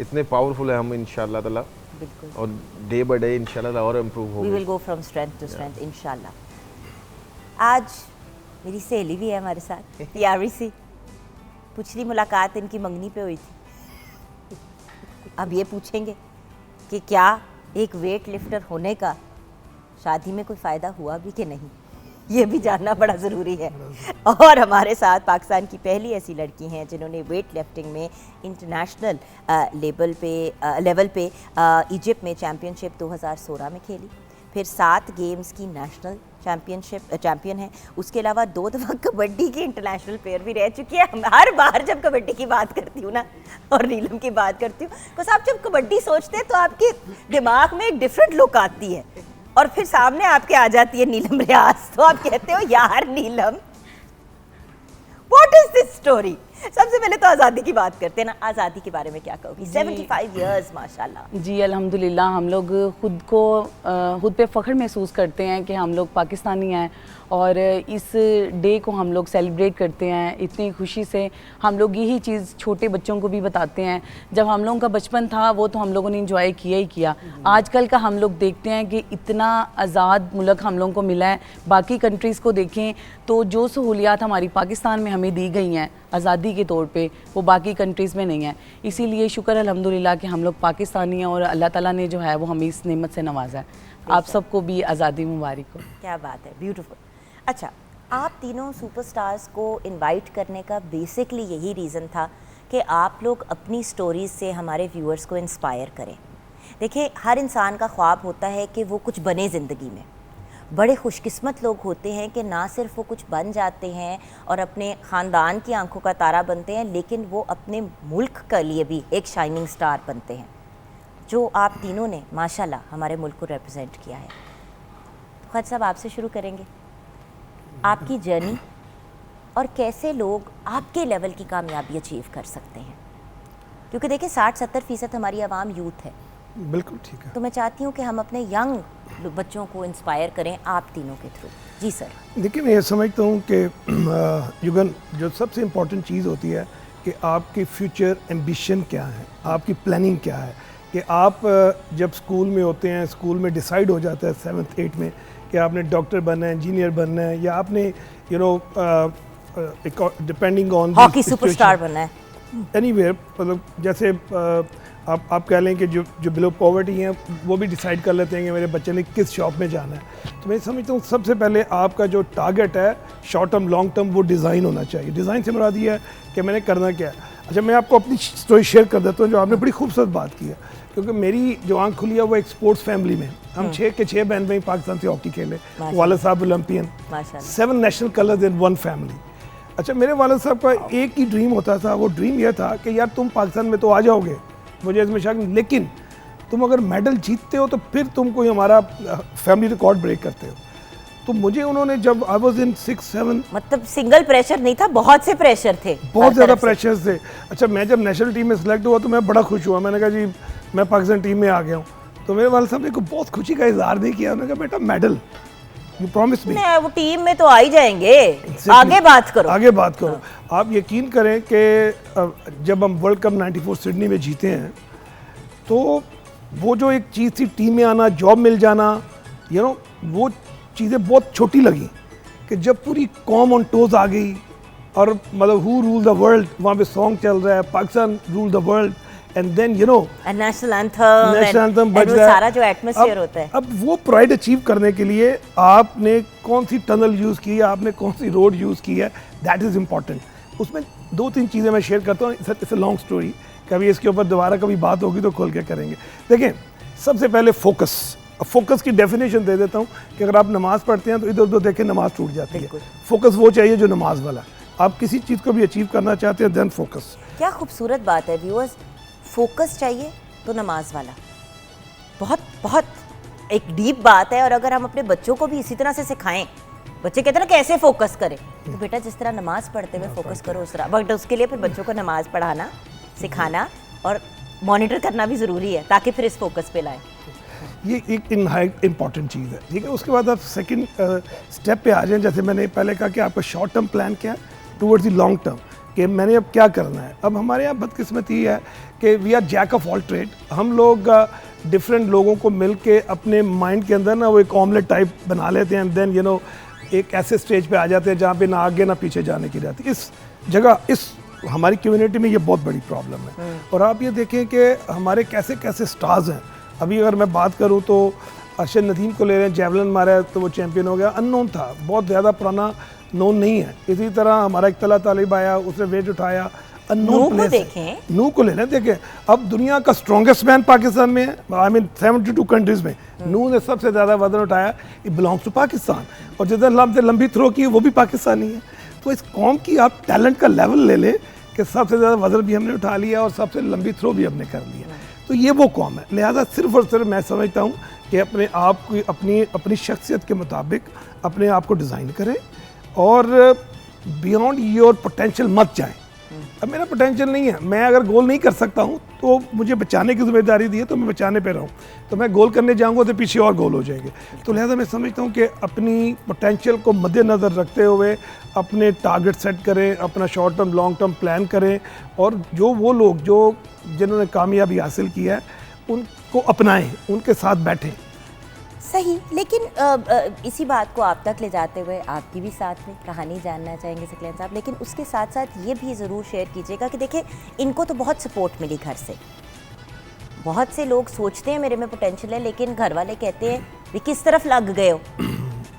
इतने पावरफुल है हम इंशाल्लाह ताला, बिल्कुल। और डे बाय डे इंशाल्लाह और इम्प्रूव वी होगा। Will go from strength to strength इंशाल्लाह। आज मेरी सहेली भी है हमारे साथ, प्यारी सी। पिछली मुलाकात इनकी मंगनी पे हुई थी। अब ये पूछेंगे कि क्या एक वेट लिफ्टर होने का शादी में कोई फ़ायदा हुआ भी कि नहीं, ये भी जानना बड़ा ज़रूरी है। और हमारे साथ पाकिस्तान की पहली ऐसी लड़की हैं जिन्होंने वेट लिफ्टिंग में इंटरनेशनल लेवल पे इजिप्ट में चैम्पियनशिप 2016 में खेली, फिर 7 गेम्स की नेशनल चैम्पियन है। उसके अलावा 2 दफ़ा कबड्डी की इंटरनेशनल प्लेयर भी रह चुकी है। हर बार जब कबड्डी की बात करती हूँ ना, और नीलम की बात करती हूँ, बस आप जब कबड्डी सोचते हैं तो आपके दिमाग में एक डिफरेंट लुक आती है, और फिर सामने आपके आ जाती है नीलम रियाज, तो आप कहते हो यार नीलम, व्हाट इज दिस स्टोरी। सबसे पहले तो आज़ादी की बात करते हैं ना, आज़ादी के बारे में क्या कहोगी? 75 इयर्स माशाल्लाह। जी अल्हम्दुलिल्लाह, हम लोग खुद पे फ़ख्र महसूस करते हैं कि हम लोग पाकिस्तानी हैं, और इस डे को हम लोग सेलिब्रेट करते हैं इतनी खुशी से। हम लोग यही चीज़ छोटे बच्चों को भी बताते हैं। जब हम लोगों का बचपन था वो तो हम लोगों ने इंजॉय किया ही किया। आजकल का हम लोग देखते हैं कि इतना आज़ाद मुल्क हम लोगों को मिला है। बाकी कंट्रीज़ को देखें तो जो सहूलियात हमारी पाकिस्तान में हमें दी गई हैं आज़ादी के तौर पे, वो बाकी कंट्रीज़ में नहीं है। इसीलिए शुक्र अल्हम्दुलिल्लाह कि हम लोग पाकिस्तानी हैं, और अल्लाह ताला ने जो है वो हमें इस नेमत से नवाजा है। आप सबको भी आज़ादी मुबारक हो। क्या बात है, ब्यूटीफुल। अच्छा, आप तीनों सुपरस्टार्स को इनवाइट करने का बेसिकली यही रीज़न था कि आप लोग अपनी स्टोरीज से हमारे व्यूअर्स को इंस्पायर करें। देखिए, हर इंसान का ख्वाब होता है कि वो कुछ बने ज़िंदगी में। बड़े खुशकिस्मत लोग होते हैं कि ना सिर्फ वो कुछ बन जाते हैं और अपने ख़ानदान की आंखों का तारा बनते हैं, लेकिन वो अपने मुल्क के लिए भी एक शाइनिंग स्टार बनते हैं, जो आप तीनों ने माशाल्लाह हमारे मुल्क को रिप्रेजेंट किया है। ख्वाज साहब, आपसे शुरू करेंगे। आपकी जर्नी और कैसे लोग आपके लेवल की कामयाबी अचीव कर सकते हैं, क्योंकि देखिए 60-70% हमारी आवाम यूथ है। बिल्कुल ठीक है। तो मैं चाहती हूँ कि हम अपने यंग बच्चों को इंस्पायर करें आप तीनों के थ्रू। जी सर। देखिए, मैं ये समझता हूँ कि युगन, जो सबसे इम्पॉर्टेंट चीज़ होती है कि आपकी फ्यूचर एम्बिशन क्या है, आपकी प्लानिंग क्या है। कि आप जब स्कूल में होते हैं, स्कूल में डिसाइड हो जाता है 7th 8th में कि आपने डॉक्टर बनना है, इंजीनियर बनना है, या आपने डिपेंडिंग ऑन हॉकी सुपरस्टार बनना है, एनीवेयर, मतलब जैसे आप कह लें कि जो बिलो पॉवर्टी हैं वो भी डिसाइड कर लेते हैं कि मेरे बच्चे ने किस शॉप में जाना है। तो मैं समझता हूँ सबसे पहले आपका जो टारगेट है, शॉर्ट टर्म लॉन्ग टर्म, वो डिज़ाइन होना चाहिए। डिज़ाइन से मुराद ये है कि मैंने करना क्या है। अच्छा, मैं आपको अपनी स्टोरी शेयर कर देता हूँ, जो आपने बड़ी खूबसूरत बात की है, क्योंकि मेरी जो आँख खुली है वो एक स्पोर्ट्स फैमिली में। हम 6 के 6 बहन भाई पाकिस्तान से हॉकी खेले, वालिद साहब ओलंपियन, 7 नेशनल कलर्स इन 1 फैमिली। अच्छा, मेरे वालिद साहब का एक ही ड्रीम होता था, वो ड्रीम ये था कि यार तुम पाकिस्तान में तो आ जाओगे, मुझे इसमें शक नहीं, लेकिन तुम अगर मेडल जीतते हो तो फिर तुम कोई हमारा फैमिली रिकॉर्ड ब्रेक करते हो। तो मुझे उन्होंने जब आई वाज इन 6-7, मतलब सिंगल प्रेशर नहीं था, बहुत से प्रेशर थे, बहुत ज़्यादा प्रेशर थे। अच्छा, मैं जब नेशनल टीम में सिलेक्ट हुआ तो मैं बड़ा खुश हुआ, मैंने कहा जी मैं पाकिस्तान टीम में आ गया हूँ। तो मेरे वालिद साहब ने को बहुत खुशी का इजहार नहीं किया, उन्होंने कहा बेटा मेडल, यू प्रॉमिस मी। वो टीम में तो आ ही जाएंगे, आगे बात करो, आगे बात करो। आप यकीन करें कि जब हम वर्ल्ड कप 94 सिडनी में जीते हैं तो वो जो एक चीज़ थी टीम में आना, जॉब मिल जाना, यू नो, वो चीज़ें बहुत छोटी लगी कि जब पूरी कॉम ऑन टोज आ गई और मतलब हु रूल द वर्ल्ड, वहाँ पे सॉन्ग चल रहा है, Pakistan rule the world, and then you know national anthem बज रहा है, सारा जो एटमॉस्फेयर होता है। अब वो प्राइड अचीव करने के लिए आपने कौन सी टनल यूज़ की है, आपने कौन सी रोड यूज़ की है, दैट इज़ इम्पॉर्टेंट। उसमें 2-3 चीज़ें मैं शेयर करता हूँ, इट्स अ लॉन्ग स्टोरी, कभी इसके ऊपर दोबारा कभी बात होगी तो खोल के करेंगे। देखें, सबसे पहले फोकस की डेफिनेशन दे देता हूँ कि अगर आप नमाज़ पढ़ते हैं तो इधर उधर देखें नमाज टूट जाती है। फोकस वो चाहिए जो नमाज वाला। आप किसी चीज़ को भी अचीव करना चाहते हैं देन फोकस। क्या खूबसूरत बात है व्यूअर्स, फोकस चाहिए तो नमाज वाला, बहुत बहुत एक डीप बात है। और अगर हम अपने बच्चों को भी इसी तरह से सिखाएं, बच्चे कहते हैं ना कैसे फोकस करें, तो बेटा जिस तरह नमाज पढ़ते हुए फोकस करो उस तरह। बट उसके लिए फिर बच्चों को नमाज पढ़ाना, सिखाना और मॉनिटर करना भी ज़रूरी है ताकि फिर इस फोकस पे लाएं। ये एक इम्पॉर्टेंट चीज़ है, ठीक है। उसके बाद आप सेकंड स्टेप पे आ जाएं। जैसे मैंने पहले कहा कि आपका शॉर्ट टर्म प्लान क्या है टूवर्ड्स द लॉन्ग टर्म, कि मैंने अब क्या करना है। अब हमारे यहाँ बदकिस्मती है कि we are jack of all trade. हम लोग डिफरेंट लोगों को मिल के अपने माइंड के अंदर ना वो एक ऑमलेट टाइप बना लेते हैं, एंड देन यू नो एक ऐसे स्टेज पे आ जाते हैं जहाँ पे ना आगे ना पीछे जाने की रहती। इस जगह इस हमारी कम्युनिटी में ये बहुत बड़ी प्रॉब्लम है। और आप ये देखें कि हमारे कैसे कैसे स्टार्स हैं। अभी अगर मैं बात करूं तो अरशद नदीम को ले रहे हैं, जेवलिन मारा तो वो चैंपियन हो गया, अननोन था, बहुत ज़्यादा पुराना नोन नहीं है। इसी तरह हमारा एक तला तालिब आया, उसने वेट उठाया, अननोन प्लेस है। नू को ले लें, देखें अब दुनिया का स्ट्रॉन्गेस्ट मैन पाकिस्तान में है, आई मीन 72 कंट्रीज़ में नू ने सबसे ज़्यादा वजन उठाया, इट बिलोंग्स टू पाकिस्तान। और जिधर लंबी थ्रो की वो भी पाकिस्तानी है। तो इस कौम की आप टैलेंट का लेवल ले लें कि सबसे ज़्यादा वजन भी हमने उठा लिया और सबसे लंबी थ्रो भी हमने कर लिया। तो ये वो कौम है। लिहाजा सिर्फ और सिर्फ मैं समझता हूँ कि अपने आप को अपनी शख्सियत के मुताबिक अपने आप को डिज़ाइन करें और बियॉन्ड योर पोटेंशियल मत जाएं। अब मेरा पोटेंशियल नहीं है, मैं अगर गोल नहीं कर सकता हूँ तो मुझे बचाने की जिम्मेदारी दी है, तो मैं बचाने पे रहूँ। तो मैं गोल करने जाऊँगा तो पीछे और गोल हो जाएंगे। तो लिहाजा मैं समझता हूँ कि अपनी पोटेंशियल को मद्देनज़र रखते हुए अपने टारगेट सेट करें, अपना short term long term plan करें, और जो वो लोग जिन्होंने कामयाबी हासिल की है उनको अपनाएं, उनके साथ बैठें। सही, लेकिन इसी बात को आप तक ले जाते हुए आपकी भी साथ में कहानी जानना चाहेंगे सकलैन साहब, लेकिन उसके साथ साथ ये भी ज़रूर शेयर कीजिएगा कि देखिए इनको तो बहुत सपोर्ट मिली घर से। बहुत से लोग सोचते हैं मेरे में पोटेंशियल है, लेकिन घर वाले कहते हैं भी किस तरफ लग गए हो,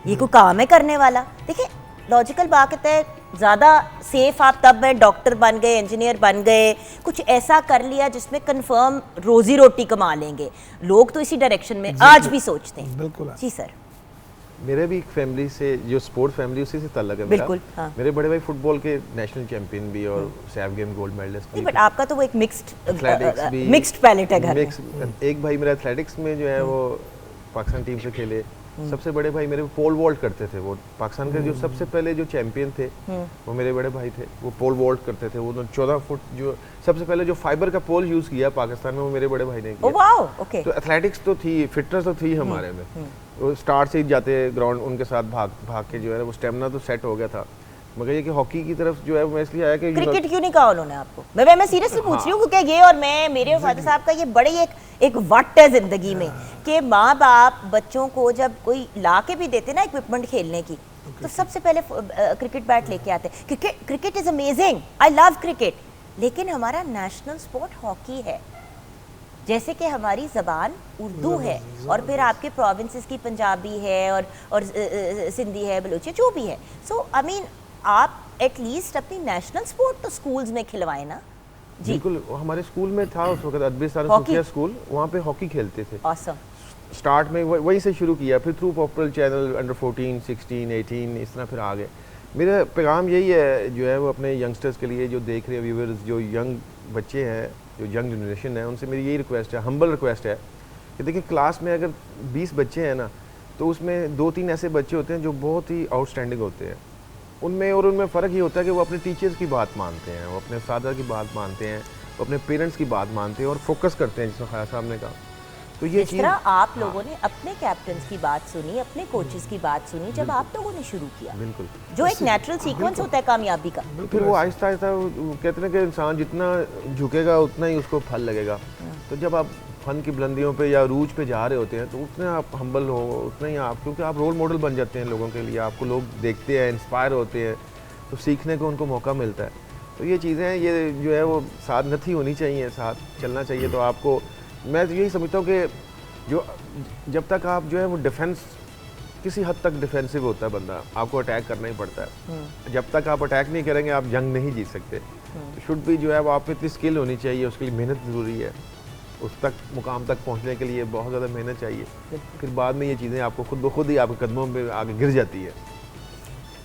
ये कोई काम है करने वाला। देखिए लॉजिकल बात है, ज़्यादा सेफ आप तब है डॉक्टर बन गए, इंजीनियर बन गए, कुछ ऐसा कर लिया जिसमें कंफर्म रोजी रोटी कमा लेंगे। लोग तो इसी डायरेक्शन में आज भी सोचते हैं। बिल्कुल जी सर। मेरे भी एक फैमिली से, जो स्पोर्ट फैमिली, उसी से ताल्लुक है बिल्कुल, मेरा। हाँ। मेरे बड़े भाई फुटबॉल के नेशनल चैंपियन भी और सैफ गेम गोल्ड मेडलिस्ट भी। बट आपका तो वो एक एथलेटिक्स भी, मिक्स्ड पैलेट है घर में। एक भाई मेरा एथलेटिक्स में जो है वो पाकिस्तान टीम से खेले। सबसे बड़े भाई मेरे पोल वॉल्ट करते थे। वो पाकिस्तान के जो सबसे पहले जो चैंपियन थे वो मेरे बड़े भाई थे। वो पोल वॉल्ट करते थे। वो 14 फुट जो सबसे पहले जो फाइबर का पोल यूज किया पाकिस्तान में वो मेरे बड़े भाई ने किया। Wow, okay. तो एथलेटिक्स तो थी, फिटनेस तो थी हमारे में। वो स्टार्ट से ही जाते ग्राउंड, उनके साथ भाग के जो है वो स्टेमिना तो सेट हो गया था। मगर ये कि हॉकी की तरफ जो है मैं इसलिए आया कि क्रिकेट क्यों नहीं कहा उन्होंने आपको? मैं सीरियसली पूछ रही हूँ क्योंकि ये और मेरे और फादर साहब का ये बड़े एक वट है जिंदगी में कि माँ बाप बच्चों को जब कोई ला के भी देते ना इक्विपमेंट खेलने की, तो सबसे पहले क्रिकेट बैट लेके आते। Cricket is amazing, I love cricket, लेकिन हमारा नेशनल स्पोर्ट हॉकी है। जैसे कि हमारी ज़बान उर्दू है और फिर आपके प्रोविंसेस की पंजाबी है और सिंधी है, बलूची, जो भी है। सो आई मीन आप एटलीस्ट अपनी नेशनल स्पोर्ट तो स्कूल्स में खिलवाएं ना। जी बिल्कुल, हमारे स्कूल में था उस वक्त अदबिस्तान सूफिया स्कूल, वहाँ पे हॉकी खेलते थे। ऑसम। स्टार्ट में वहीं से शुरू किया, फिर थ्रू पॉपुलर चैनल अंडर 14, 16, 18 इस तरह फिर आ गए। मेरा पैगाम यही है जो है वो अपने यंगस्टर्स के लिए, जो देख रहे हैं व्यूवर्स, जो यंग बच्चे हैं, जो यंग जनरेशन है, उनसे मेरी यही रिक्वेस्ट है, हम्बल रिक्वेस्ट है कि देखिए क्लास में अगर 20 बच्चे हैं ना, तो उसमें 2-3 ऐसे बच्चे होते हैं जो बहुत ही आउटस्टैंडिंग होते हैं। उनमें फ़र्क ये होता है कि वो अपने टीचर्स की बात मानते हैं, वो अपने उस्ताद की बात मानते हैं, वो अपने पेरेंट्स की बात मानते हैं और फोकस करते हैं, जिस खाया साहब ने कहा। तो ये जिस तरह आप लोगों ने अपने कैप्टन्स की बात सुनी, अपने कोचेस की बात सुनी जब आप लोगों ने शुरू किया, बिल्कुल जो एक नेचुरल सीक्वेंस होता है कामयाबी का, फिर वो आहिस्ता आहिस्ता कहते हैं कि इंसान जितना झुकेगा उतना ही उसको फल लगेगा। तो जब आप फन की बुलंदियों पे या रूज पे जा रहे होते हैं तो उतने आप हम्बल हो, उतना ही आप, क्योंकि आप रोल मॉडल बन जाते हैं लोगों के लिए, आपको लोग देखते हैं, इंस्पायर होते हैं, तो सीखने को उनको मौका मिलता है। तो ये चीज़ें हैं, ये जो है वो साथ नथी होनी चाहिए, साथ चलना चाहिए। तो आपको मैं तो यही समझता हूँ कि जो जब तक आप जो है वो डिफेंस, किसी हद तक डिफेंसिव होता है बंदा, आपको अटैक करना ही पड़ता है। जब तक आप अटैक नहीं करेंगे आप जंग नहीं जीत सकते। शुड भी जो है वो आप में इतनी स्किल होनी चाहिए, उसके लिए मेहनत ज़रूरी है, उस तक मुकाम तक पहुंचने के लिए बहुत ज़्यादा मेहनत चाहिए। फिर बाद में ये चीज़ें आपको खुद ब खुद ही आपके कदमों में आगे गिर जाती है।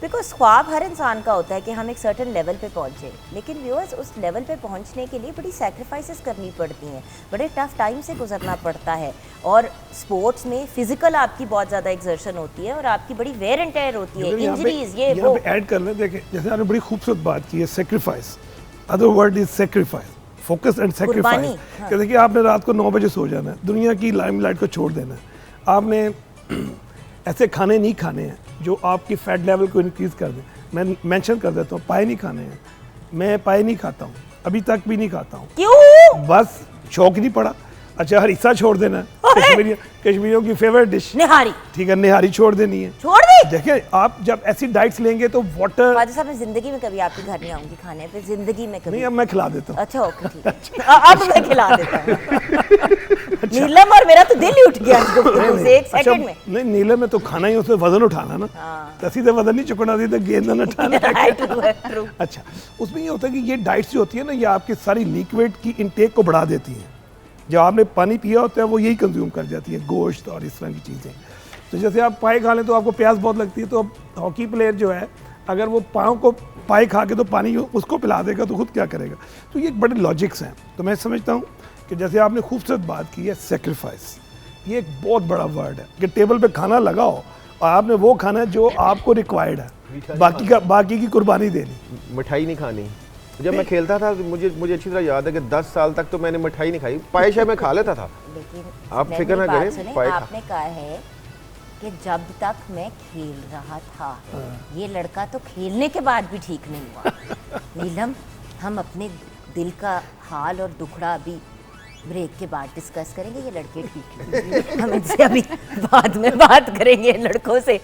बिकॉज ख्वाब हर इंसान का होता है कि हम एक सर्टेन लेवल पे पहुंचे, लेकिन व्यूअर्स उस लेवल पे पहुंचने के लिए बड़ी सैक्रिफाइसेस करनी पड़ती हैं, बड़े टफ टाइम से गुजरना पड़ता है। और स्पोर्ट्स में फिजिकल आपकी बहुत ज़्यादा एक्सर्शन होती है और आपकी बड़ी वेयर एंड टेयर होती है, इंजरीज ये वो। ऐड कर लें, देखें जैसे आपने बड़ी खूबसूरत बात की है, sacrifice, other word is sacrifice, focus and sacrifice. कि देखिए आपने रात को 9 बजे सो जाना है, दुनिया की लाइमलाइट को छोड़ देना है, आपने ऐसे खाने नहीं खाने हैं जो आपकी फैट लेवल को इंक्रीज़ कर दें। मैं मेंशन कर देता हूँ, पाए नहीं खाने हैं, मैं पाए नहीं खाता हूँ, अभी तक भी नहीं खाता हूँ। क्यों? बस शौक नहीं पड़ा। अच्छा हरीसा छोड़ देना है, कश्मीरियों की फेवरेट डिश निहारी, ठीक है, निहारी छोड़ देनी है। छोड़ दी। देखिए आप जब ऐसी डाइट्स लेंगे तो वाटर। फादर साहब मैं जिंदगी में कभी आपके घर नहीं आऊंगी खाने पे, जिंदगी में कभी नहीं, अब मैं खिला देता हूँ। अच्छा ओके ठीक है, अब मैं खिला देता हूँ। नीलम और मेरा तो दिल ही उठ गया इससे एक सेकंड में। नहीं नीलम में तो खाना ही, उसमें वजन उठाना ना, तो सीधे वजन नहीं चुकना, सीधे गेंद न उठाना। अच्छा उसमें ये होता है कि ये डाइट्स जो होती है ना, ये आपकी सारी लिक्विड की इनटेक को बढ़ा देती हैं। जो आपने पानी पिया होता है वो यही कंज्यूम कर जाती है, गोश्त और इस तरह की चीज़ें। तो जैसे आप पाए खा लें तो आपको प्यास बहुत लगती है, तो अब हॉकी प्लेयर जो है अगर वो पाँव को पाए खा के तो पानी उसको पिला देगा तो खुद क्या करेगा। तो ये बड़े लॉजिक्स हैं। तो मैं समझता हूँ कि जैसे आपने खूबसूरत बात की है सेक्रीफाइस, ये एक बहुत बड़ा वर्ड है कि टेबल पे खाना लगाओ और आपने वो खाना है जो आपको रिक्वायर्ड है, बाकी की कुर्बानी देनी। मिठाई नहीं खानी। जब मैं खेलता था मुझे अच्छी तरह याद है कि 10 साल तक तो मैंने मिठाई नहीं खाई, पायशा में खा लेता था। लेकिन आप फिक्र ना करें, आपने कहा है कि जब तक मैं खेल रहा था, ये लड़का तो खेलने के बाद भी ठीक नहीं हुआ। नीलम हम अपने दिल का हाल और दुखड़ा अभी ब्रेक के बाद डिस्कस करेंगे, ये लड़के ठीक नहीं, हम इनसे अभी बाद में बात करेंगे। लड़कों से,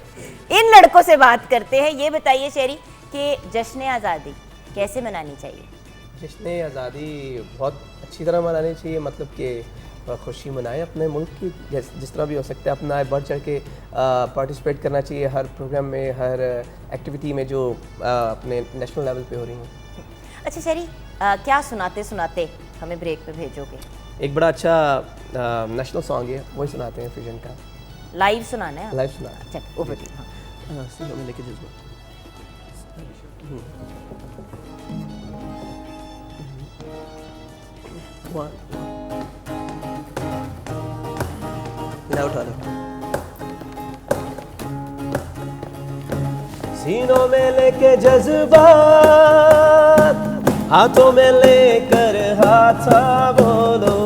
इन लड़कों से बात करते हैं। ये बताइए शेरी कि जश्न आज़ादी कैसे मनानी चाहिए? जश्न आज़ादी बहुत अच्छी तरह मनानी चाहिए, मतलब कि खुशी मनाएं अपने मुल्क की, जिस तरह भी हो सकता है अपना बढ़ चढ़ के पार्टिसिपेट करना चाहिए हर प्रोग्राम में, हर एक्टिविटी में जो अपने नेशनल लेवल पे हो रही हैं। अच्छा शेरी, क्या सुनाते सुनाते हमें ब्रेक पे भेजोगे? एक बड़ा अच्छा नेशनल सॉन्ग है, वही सुनाते हैं फ्यूजन का। लाइव सुनाना है? लाइव सुनाना है। चल ओवर टू। हाँ हमें लेके जज्बा। उठा लो। सीनों में लेके जज्बात, हाथों में लेकर हाथा बोलो,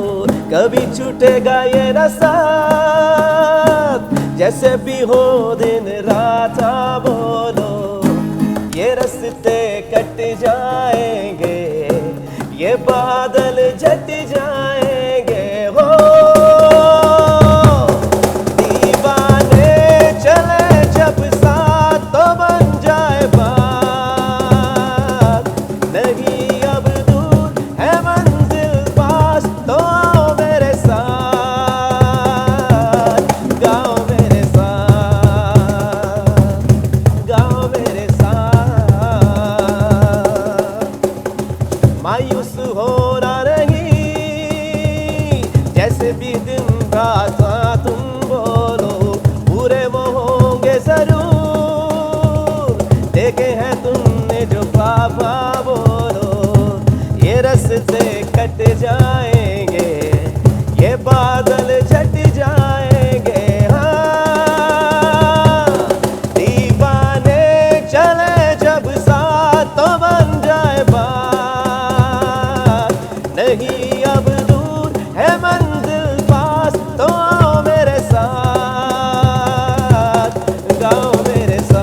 कभी छूटेगा ये रास्ता, जैसे भी हो दिन रात बोलो, ये रास्ते कट जाएंगे, ये बादल झट जाएंगे। हो दीवाने चले जब साथ तो बन जाए बात, नहीं अब दूर है मंजिल पास, तो आओ मेरे साथ, गाओ मेरे साथ, गाओ मेरे साथ। मायूस होना नहीं, जैसे भी दिन रात तुम बोलो, पूरे वो होंगे जरूर, देखे हैं जाएंगे, ये बादल छट जाएंगे। हाँ, दीवाने चले जब साथ तो बन जाए बात, नहीं अब दूर है मंजिल पास, तो आओ मेरे साथ, गाओ मेरे साथ।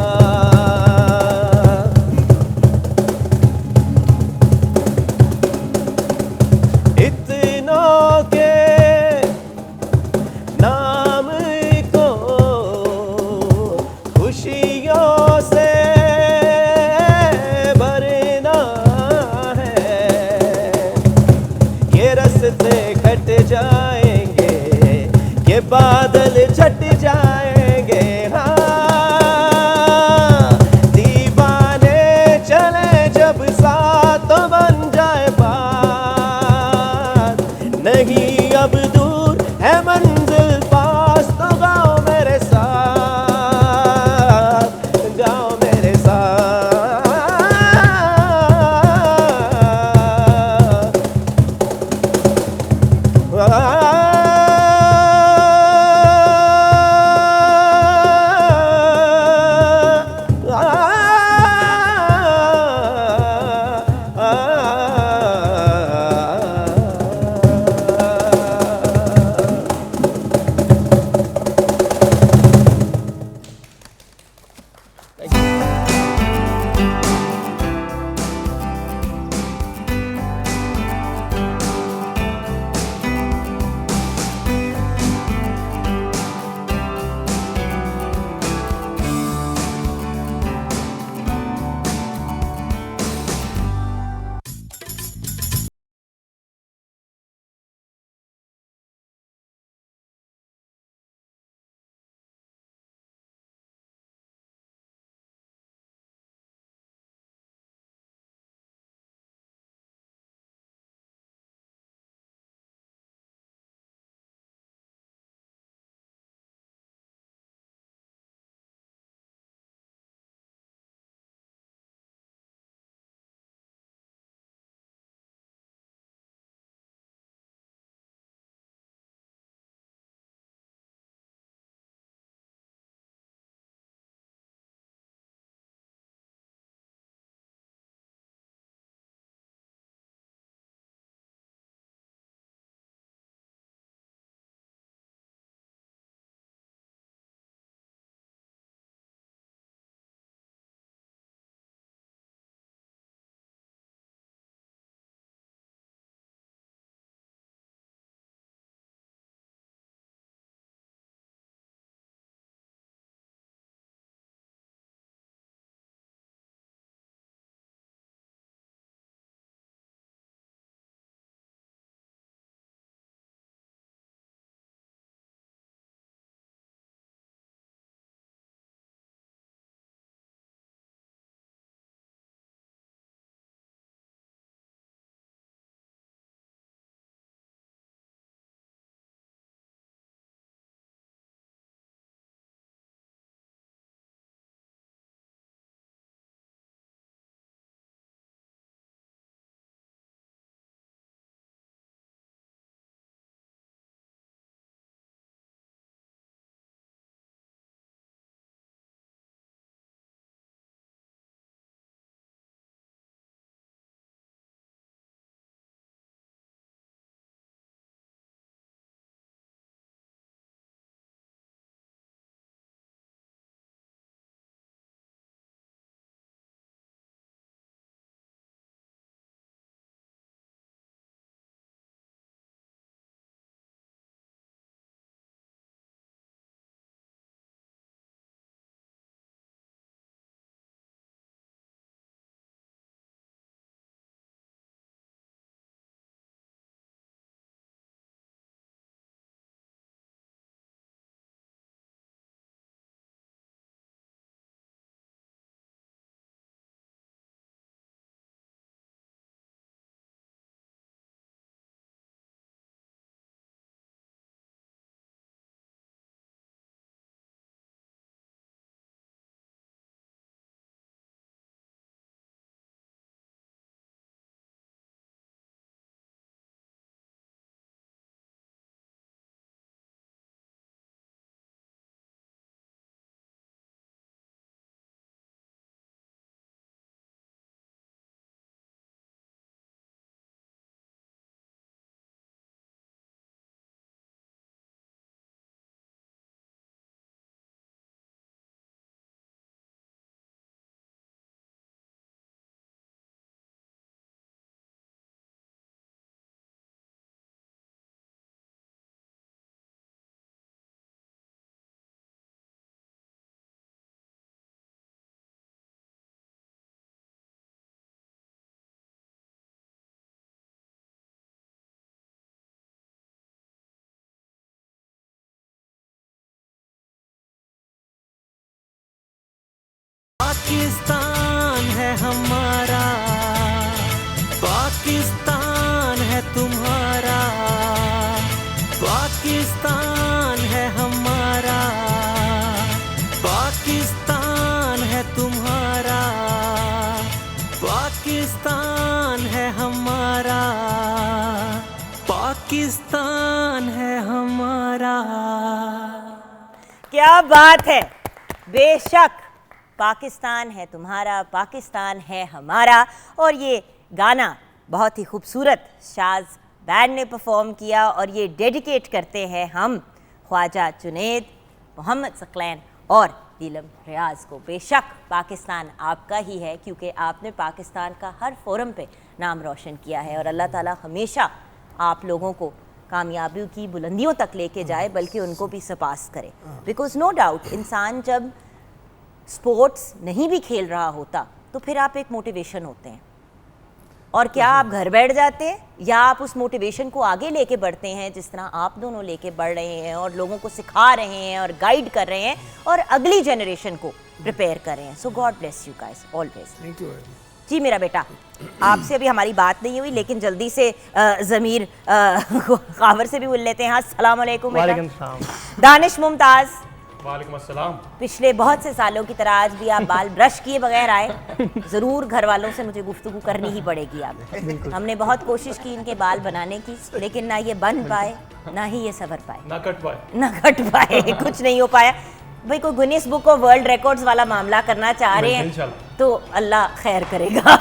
पाकिस्तान है हमारा, पाकिस्तान है तुम्हारा, पाकिस्तान है हमारा, पाकिस्तान है तुम्हारा, पाकिस्तान है हमारा, पाकिस्तान है हमारा। क्या बात है, बेशक पाकिस्तान है तुम्हारा, पाकिस्तान है हमारा। और ये गाना बहुत ही खूबसूरत शाज बैंड ने परफॉर्म किया और ये डेडिकेट करते हैं हम ख्वाजा जुनैद, मोहम्मद सकलैन और दिलम रियाज को। बेशक पाकिस्तान आपका ही है, क्योंकि आपने पाकिस्तान का हर फोरम पे नाम रोशन किया है और अल्लाह ताला हमेशा आप लोगों को कामयाबियों की बुलंदियों तक लेके जाए, बल्कि उनको भी सरपास करे। बिकॉज नो डाउट इंसान जब स्पोर्ट्स नहीं भी खेल रहा होता तो फिर आप एक मोटिवेशन होते हैं, और क्या आप घर बैठ जाते हैं या आप उस मोटिवेशन को आगे लेके बढ़ते हैं, जिस तरह आप दोनों लेके बढ़ रहे हैं और लोगों को सिखा रहे हैं और गाइड कर रहे हैं और अगली जनरेशन को प्रिपेयर कर रहे हैं। So God bless you guys always. Thank you. जी मेरा बेटा, आपसे अभी हमारी बात नहीं हुई, लेकिन जल्दी से ज़मीर खावर से भी बोल लेते हैं। अस्सलाम वालेकुम बेटा। दानिश मुमताज़। वालेकुम अस्सलाम। पिछले बहुत से सालों की तरह आज भी आप बाल ब्रश किए बगैर आए। ज़रूर घर वालों से मुझे गुफ्तगू करनी ही पड़ेगी आप। हमने बहुत कोशिश की इनके बाल बनाने की, लेकिन ना ये बन पाए ना ही ये संवर पाए, ना कट पाए कुछ नहीं हो पाया। भाई कोई Guinness book of world records वाला मामला करना चाह रहे हैं तो अल्लाह खैर करेगा।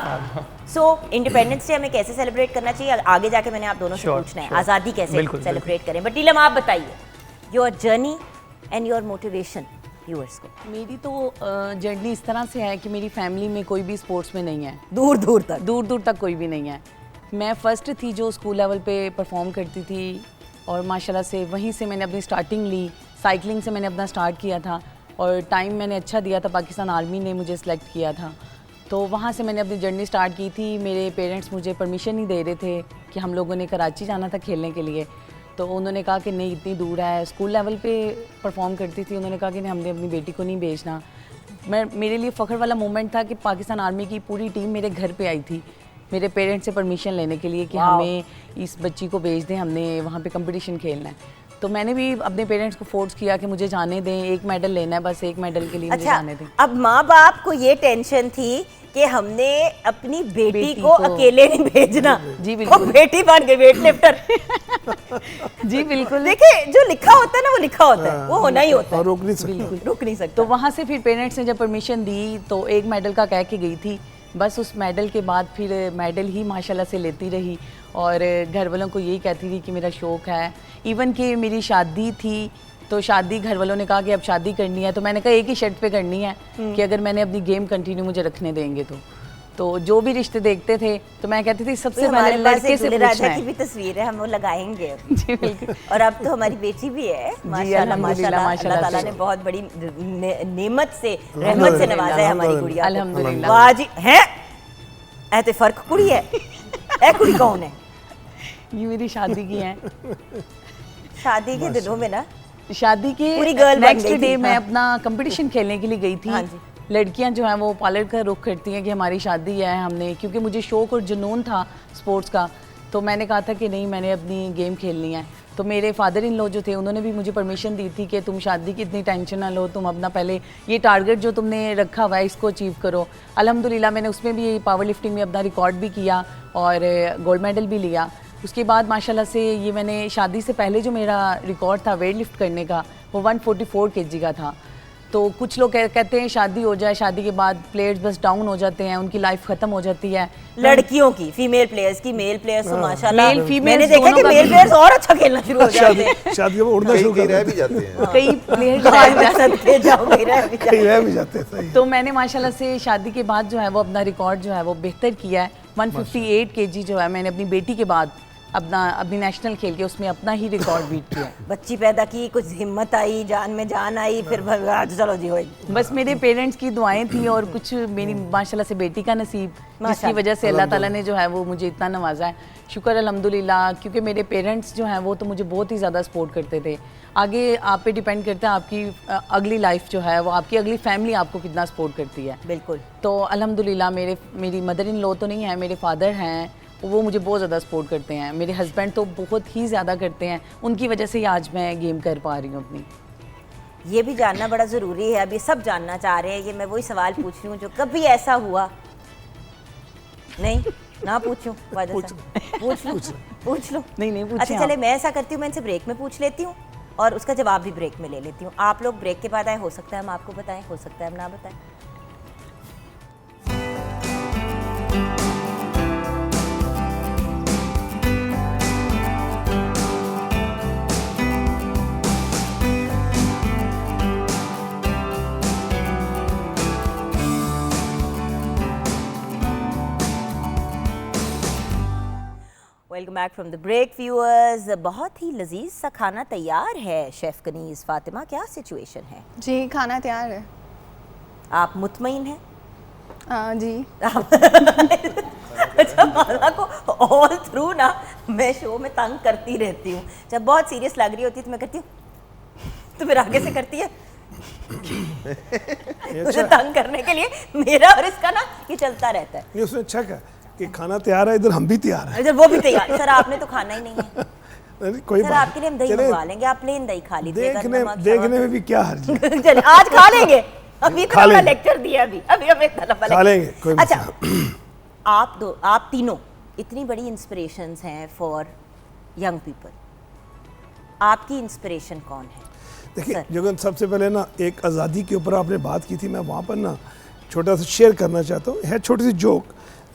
सो इंडिपेंडेंस डे हमें कैसे सेलिब्रेट करना चाहिए, आगे जाके मैंने आप दोनों से पूछना है। आज़ादी कैसे सेलिब्रेट करें, बट नीलम आप बताइए your journey and your motivation viewers को। मेरी तो जर्नी इस तरह से है कि मेरी फैमिली में कोई भी स्पोर्ट्स में नहीं है, दूर दूर तक कोई भी नहीं है। मैं फ़र्स्ट थी जो स्कूल लेवल पे परफॉर्म करती थी और माशाल्लाह से वहीं से मैंने अपनी स्टार्टिंग ली। साइकिलिंग से मैंने अपना स्टार्ट किया था और टाइम मैंने अच्छा दिया था, पाकिस्तान आर्मी ने मुझे सिलेक्ट किया था, तो वहाँ से मैंने अपनी जर्नी स्टार्ट की थी। मेरे पेरेंट्स मुझे परमिशन नहीं दे रहे थे कि हम लोगों ने कराची जाना था खेलने के लिए, तो उन्होंने कहा कि नहीं इतनी दूर है। स्कूल लेवल पे परफॉर्म करती थी, उन्होंने कहा कि नहीं हमने अपनी बेटी को नहीं भेजना। मेरे लिए फ़ख्र वाला मोमेंट था कि पाकिस्तान आर्मी की पूरी टीम मेरे घर पे आई थी मेरे पेरेंट्स से परमिशन लेने के लिए कि हमें इस बच्ची को भेज दें, हमने वहाँ पे कंपटीशन खेलना है। तो मैंने भी अपने पेरेंट्स को फोर्स किया कि मुझे जाने दें, एक मेडल लेना है, बस एक मेडल के लिए मुझे जाने दें। अब माँ बाप को ये टेंशन थी कि हमने अपनी बेटी को अकेले नहीं भेजना। जी बिल्कुल, बेटी बन गई वेट लिफ्टर। जी बिल्कुल, देखिए जो लिखा होता है ना वो लिखा होता है, वो होना ही होता है, रोक नहीं सकते। तो वहाँ से फिर पेरेंट्स ने जब परमिशन दी तो एक मेडल का कह के गई थी। बस उस मेडल के बाद फिर मेडल ही माशाल्लाह से लेती रही और घर वालों को यही कहती थी कि मेरा शौक़ है। इवन कि मेरी शादी थी तो शादी घर वालों ने कहा कि अब शादी करनी है, तो मैंने कहा एक ही शर्त पे करनी है कि अगर मैंने अपनी गेम कंटिन्यू मुझे रखने देंगे तो जो भी रिश्ते देखते थे तो मैं कहती थी सबसे पहले लड़के से पूछना है। की भी तस्वीर है, हम वो लगाएंगे। जी बिल्कुल। और अब तो हमारी बेटी भी है माशाल्लाह माशाल्लाह, अल्लाह ताला ने बहुत बड़ी नेमत से रहमत से नवाजा है हमारी गुड़िया। अल्हम्दुलिल्लाह। वाह जी, है ऐसे फर्क कुड़ी है, ए कुड़ी कौन है? ये मेरी शादी की है। शादी के दिनों में ना, शादी के नेक्स्ट डे मैं अपना कंपटीशन खेलने के लिए गई थी। लड़कियां जो हैं वो पार्लर का रुख करती हैं कि हमारी शादी है, हमने क्योंकि मुझे शौक़ और जुनून था स्पोर्ट्स का, तो मैंने कहा था कि नहीं मैंने अपनी गेम खेलनी है। तो मेरे फादर इन लॉ जो थे उन्होंने भी मुझे परमिशन दी थी कि तुम शादी की इतनी टेंशन ना लो, तुम अपना पहले ये टारगेट जो तुमने रखा हुआ है इसको अचीव करो। अल्हम्दुलिल्लाह मैंने उसमें भी पावर लिफ्टिंग में अपना रिकॉर्ड भी किया और गोल्ड मेडल भी लिया। उसके बाद माशाल्लाह से ये मैंने शादी से पहले जो मेरा रिकॉर्ड था वेट लिफ्ट करने का वो 144 kg का था। तो कुछ लोग कहते हैं शादी हो जाए, शादी के बाद प्लेयर्स बस डाउन हो जाते हैं, उनकी लाइफ खत्म हो जाती है। लड़कियों की, फीमेल प्लेयर्स की, मेल प्लेयर्स तो माशाल्लाह मैंने देखा कि मेल प्लेयर्स और अच्छा खेलना शुरू हो जाते हैं, शादी में उड़ना शुरू कर भी जाते हैं, कई प्लेयर्स रह भी जाते हैं। तो मैंने माशाल्लाह से शादी के बाद जो है वो अपना रिकॉर्ड जो है वो बेहतर किया है। 158 kg जो है मैंने अपनी बेटी के बाद अपनी नेशनल खेल के उसमें अपना ही रिकॉर्ड बीट किया। बच्ची पैदा की, कुछ हिम्मत आई, जान में जान आई, फिर चलो जी हो। बस मेरे पेरेंट्स की दुआएं थी और कुछ मेरी माशाल्लाह से बेटी का नसीब, जिसकी वजह से अल्लाह ताला ने जो है वो मुझे इतना नवाजा है। शुक्र अल्हम्दुलिल्लाह, क्योंकि मेरे पेरेंट्स जो हैं वो तो मुझे बहुत ही ज़्यादा सपोर्ट करते थे। आगे आप पे डिपेंड करता है आपकी अगली लाइफ जो है वो, आपकी अगली फैमिली आपको कितना सपोर्ट करती है। बिल्कुल। तो अल्हम्दुलिल्लाह मेरी मदर इन लॉ तो नहीं है, मेरे फादर हैं, वो मुझे बहुत ज़्यादा सपोर्ट करते हैं। मेरे हस्बैंड तो बहुत ही ज़्यादा करते हैं, उनकी वजह से ही आज मैं गेम कर पा रही हूँ अपनी। ये भी जानना बड़ा ज़रूरी है, अभी सब जानना चाह रहे हैं। ये मैं वही सवाल पूछ रही हूँ जो कभी ऐसा हुआ नहीं ना पूछूं, पूछ लो। नहीं अच्छा चले, मैं ऐसा करती हूँ, मैं इनसे ब्रेक में पूछ लेती हूँ और उसका जवाब भी ब्रेक में ले लेती हूँ। आप लोग ब्रेक के बाद आए, हो सकता है हम आपको बताएं, हो सकता है हम ना बताएं। Welcome back from the break viewers. बहुत ही लजीज सा खाना तैयार है शेफ़ कनीज़। फातिमा, क्या सिचुएशन है? जी खाना तैयार है। आप मुतमईन हैं? जी। अच्छा, माला को ऑल थ्रू ना मैं शो में तंग करती रहती हूँ। जब बहुत सीरियस लग रही होती है तो मैं करती हूँ, तो फिर आगे से करती है मुझे तंग करने के लिए। मेरा और इसका ना ये चलता रहता है। ये उसने अच्छा कहा कि खाना तैयार है, इधर हम भी तैयार हैं। इधर वो भी तैयार। सर आपने तो खाना ही नहीं है। कोई सर आपके लिए हम दही मंगवा लेंगे, आप प्लेन दही खा लीजिएगा। देखने में भी क्या हर्ज है। चलिए आज खा लेंगे। अभी इतना बड़ा लेक्चर दिया, अभी हमें इतना लंबा खा लेंगे, कोई अच्छा आप तीनों इतनी बड़ी इंस्पिरेशंस हैं फॉर यंग पीपल। आपकी इंस्पिरेशन कौन है? देखिए जगन, सबसे पहले ना एक आज़ादी के ऊपर आपने बात की थी, मैं वहाँ पर ना छोटा सा शेयर करना चाहता हूँ। है छोटी सी जोक,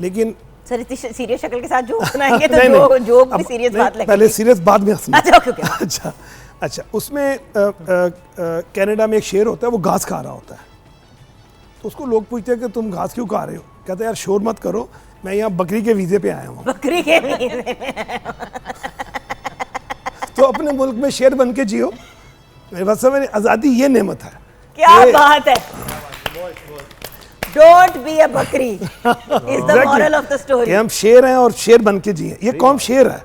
लेकिन सर इतनी सीरियस शक्ल के साथ जोक सुनाएंगे तो जोक भी सीरियस बात लगेगी। पहले सीरियस बाद में हंसना। अच्छा अच्छा उसमें कनाडा में एक शेर होता है, वो घास खा रहा होता है। तो उसको लोग पूछते हैं कि तुम घास क्यों खा रहे हो? कहते हैं यार शोर मत करो, मैं यहाँ बकरी के वीज़े पे आया हूँ। बकरी के वीज़े पे तो अपने मुल्क में शेर बन के जियो। मेरे पास समझ, आज़ादी ये नेमत है। क्या बात है। Don't be a बकरी is the moral of the story। हम शेर हैं और शेर बन के जिए। ये कौम शेर है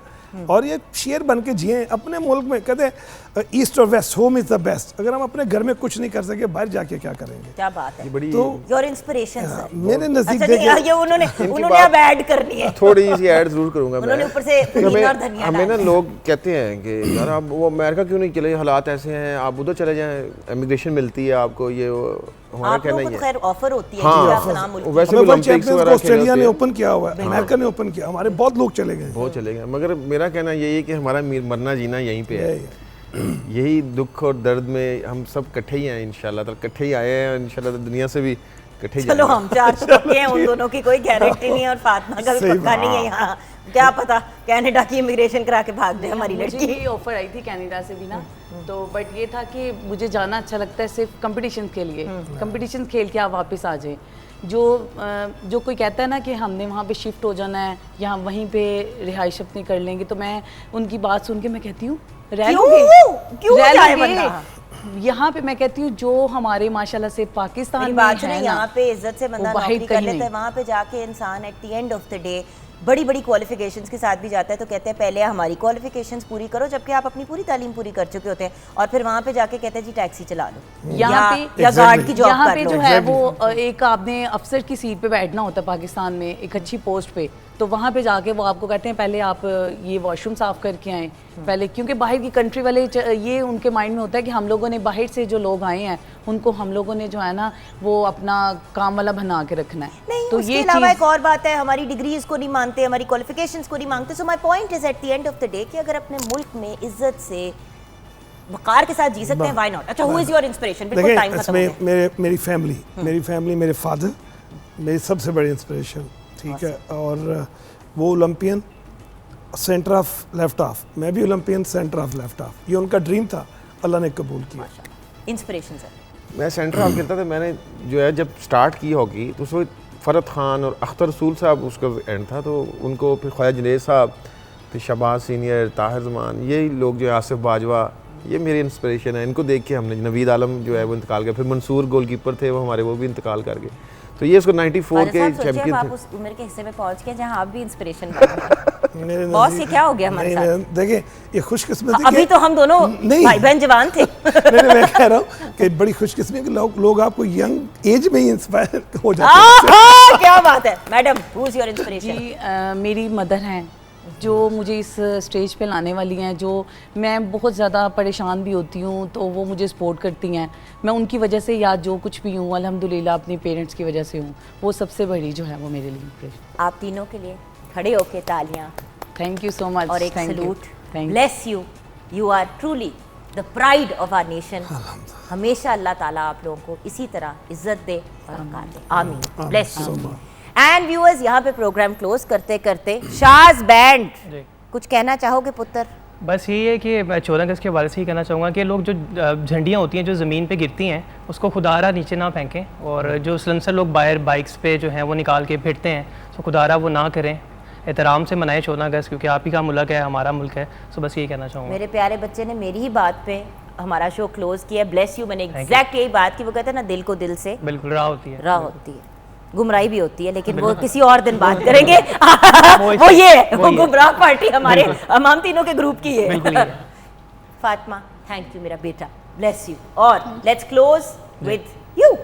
और ये शेर बन के जिए अपने मुल्क में। कहते हैं ईस्ट और west, home is the best. अगर हम अपने घर में कुछ नहीं कर सके, बाहर जाके क्या करेंगे? क्या बात है। तो योर इंस्पिरेशन सर मेरे नजदीक ये उन्होंने अब ऐड करनी है। थोड़ी सी ऐड जरूर करूंगा उन्होंने ऊपर से पुदीना और धनिया। हमें ना लोग कहते हैं कि यार आप वो अमेरिका क्यों नहीं चले, हालात ऐसे हैं, आप उधर चले जाएं, इमिग्रेशन मिलती है आपको। ये हमारा कहना ही है। खैर ऑफर होती है। वैसे भी ओलंपिक्स वगैरह ऑस्ट्रेलिया ने ओपन किया हुआ है, अमेरिका ने ओपन किया, हमारे बहुत लोग चले गए। मगर मेरा कहना यही है कि हमारा मरना जीना यहीं पे है। यही दुख और दर्द में हम सब इकट्ठे ही हैं इंशाल्लाह, तो इकट्ठे ही आए हैं इंशाल्लाह, तो दुनिया से भी इकट्ठे। चलो हम चार हैं, उन दोनों की कोई गारंटी नहीं है और फातिमा का भी पक्का नहीं है। यहाँ क्या पता कनाडा की इमिग्रेशन करा के भाग जाए हमारी लड़की। मुझे ऑफर आई थी कनाडा से भी ना, तो बट ये था कि मुझे जाना अच्छा लगता है सिर्फ कंपटीशन के लिए। कंपटीशन खेल के आप वापस आ जाए। जो कोई कहता है ना कि हमने वहाँ पे शिफ्ट हो जाना है या वहीं पे रिहाइश अपनी कर लेंगे, तो मैं उनकी बात सुन के मैं कहती हूँ यहाँ पे मैं कहती हूँ जो हमारे माशाल्लाह से पाकिस्तान में है, यहाँ पे इज्जत से बंदा नौकरी कर लेता है, वहाँ पे जाके इंसान at the end of the day बड़ी बड़ी क्वालिफिकेशंस के साथ भी जाता है। तो कहते हैं पहले हमारी क्वालिफिकेशंस पूरी करो, जबकि आप अपनी पूरी तालीम पूरी कर चुके होते हैं, और फिर वहाँ पे जाके कहते हैं जी टैक्सी चला लो या गार्ड की जॉब कर लो। जो है वो एक आपने अफसर की सीट पे बैठना होता है पाकिस्तान में, एक अच्छी पोस्ट पे, तो वहाँ पे जाके वो आपको कहते हैं पहले आप ये वॉशरूम साफ करके आएँ पहले, क्योंकि बाहर की कंट्री वाले ये उनके माइंड में होता है कि हम लोगों ने बाहर से जो लोग आए हैं उनको हम लोगों ने जो है ना वो अपना काम वाला बना के रखना है। नहीं, तो ये अलावा एक और बात है, हमारी डिग्रीज को नहीं मानते, हमारी क्वालिफिकेशंस को नहीं मांगते। So my point is at the end of the day कि अगर अपने मुल्क में इज्जत से वकार के साथ जी सकते हैं, व्हाई नॉट। अच्छा, हु इज योर इंस्पिरेशन? बिल्कुल टाइम खत्म हो गया। मेरी फैमिली मेरे फादर मेरी सबसे बड़ी इंस्पिरेशन, ठीक है। और वो Olympian centre of left of, मैं भी Olympian centre of left of. ये उनका ड्रीम था, अल्लाह ने कबूल किया। Inspiration sir? मैं सेंटर ऑफ खेलता था। मैंने जो है जब स्टार्ट की हॉकी तो उस वक्त फरद खान और अख्तर रसूल साहब उसका एंड था, तो उनको फिर ख्वाजा जुनैद साहब फिर शबाज सीनियर, ताहिर जमान, ये लोग जो है, आसिफ बाजवा, ये मेरी इंस्पिरेशन है। इनको देख के हमने, नवीद आलम जो है वो इंतकाल कर, फिर मंसूर गोलकीपर थे वो हमारे, वो भी इंतकाल कर गए। तो ये उसको 94 के चैंपियन आप थे। उस उम्र के हिस्से में पहुंच गए जहां आप भी इंस्पिरेशन बॉस, ये क्या हो गया हमारे साथ? देखिए ये खुशकिस्मती अभी तो हम दोनों भाई बहन जवान थे। मैं कह रहा हूँ कि बड़ी खुशकिस्मती कि लोग आपको यंग एज में ही इंस्पायर हो जाते हैं। क्या बात है madam, who is your inspiration? जी मेरी मदर हैं जो मुझे इस स्टेज पे लाने वाली हैं, जो मैं बहुत ज़्यादा परेशान भी होती हूँ तो वो मुझे सपोर्ट करती हैं। मैं उनकी वजह से या जो कुछ भी हूँ अल्हम्दुलिल्लाह अपने पेरेंट्स की वजह से हूँ, वो सबसे बड़ी जो है वो मेरे लिए इंस्पिरेशन। आप तीनों के लिए खड़े होके तालियां। थैंक यू सो मच और एक Thank you. Salute. Thank you. Bless you, you are truly the pride of our nation. हमेशा अल्लाह ताला आप लोगों को इसी तरह इज्जत दे, बरकत दे, आमीन। Bless you. एंड व्यूअर्स, यहाँ पे प्रोग्राम क्लोज करते करते शाज बैंड, कुछ कहना चाहोगे पुत्र? बस यही है कि मैं 14 अगस्त के बारे से ही कहना चाहूँगा कि लोग जो झंडियाँ होती हैं जो ज़मीन पे गिरती हैं उसको खुदारा नीचे ना फेंकें, और जो सलंसर लोग बाहर बाइक्स पे जो हैं वो निकाल के फिरते हैं तो खुदारा वो ना करें। एहतराम से मनाएं 14 अगस्त, क्योंकि आप ही का मुल्क है, हमारा मुल्क है। सो बस यही कहना चाहूँगा। मेरे प्यारे बच्चे ने मेरी ही बात पे हमारा शो क्लोज किया। Bless you. मैंने एग्जैक्ट यही बात की। वो कहते हैं ना, दिल को दिल से बिल्कुल राह होती है, राह होती है, गुमराही भी होती है, लेकिन वो किसी और दिन बात करेंगे। वो ये है, वो गुमराह पार्टी हमारे हम तीनों के ग्रुप की है। फातिमा, थैंक यू मेरा बेटा, ब्लेस यू। और लेट्स क्लोज विद यू।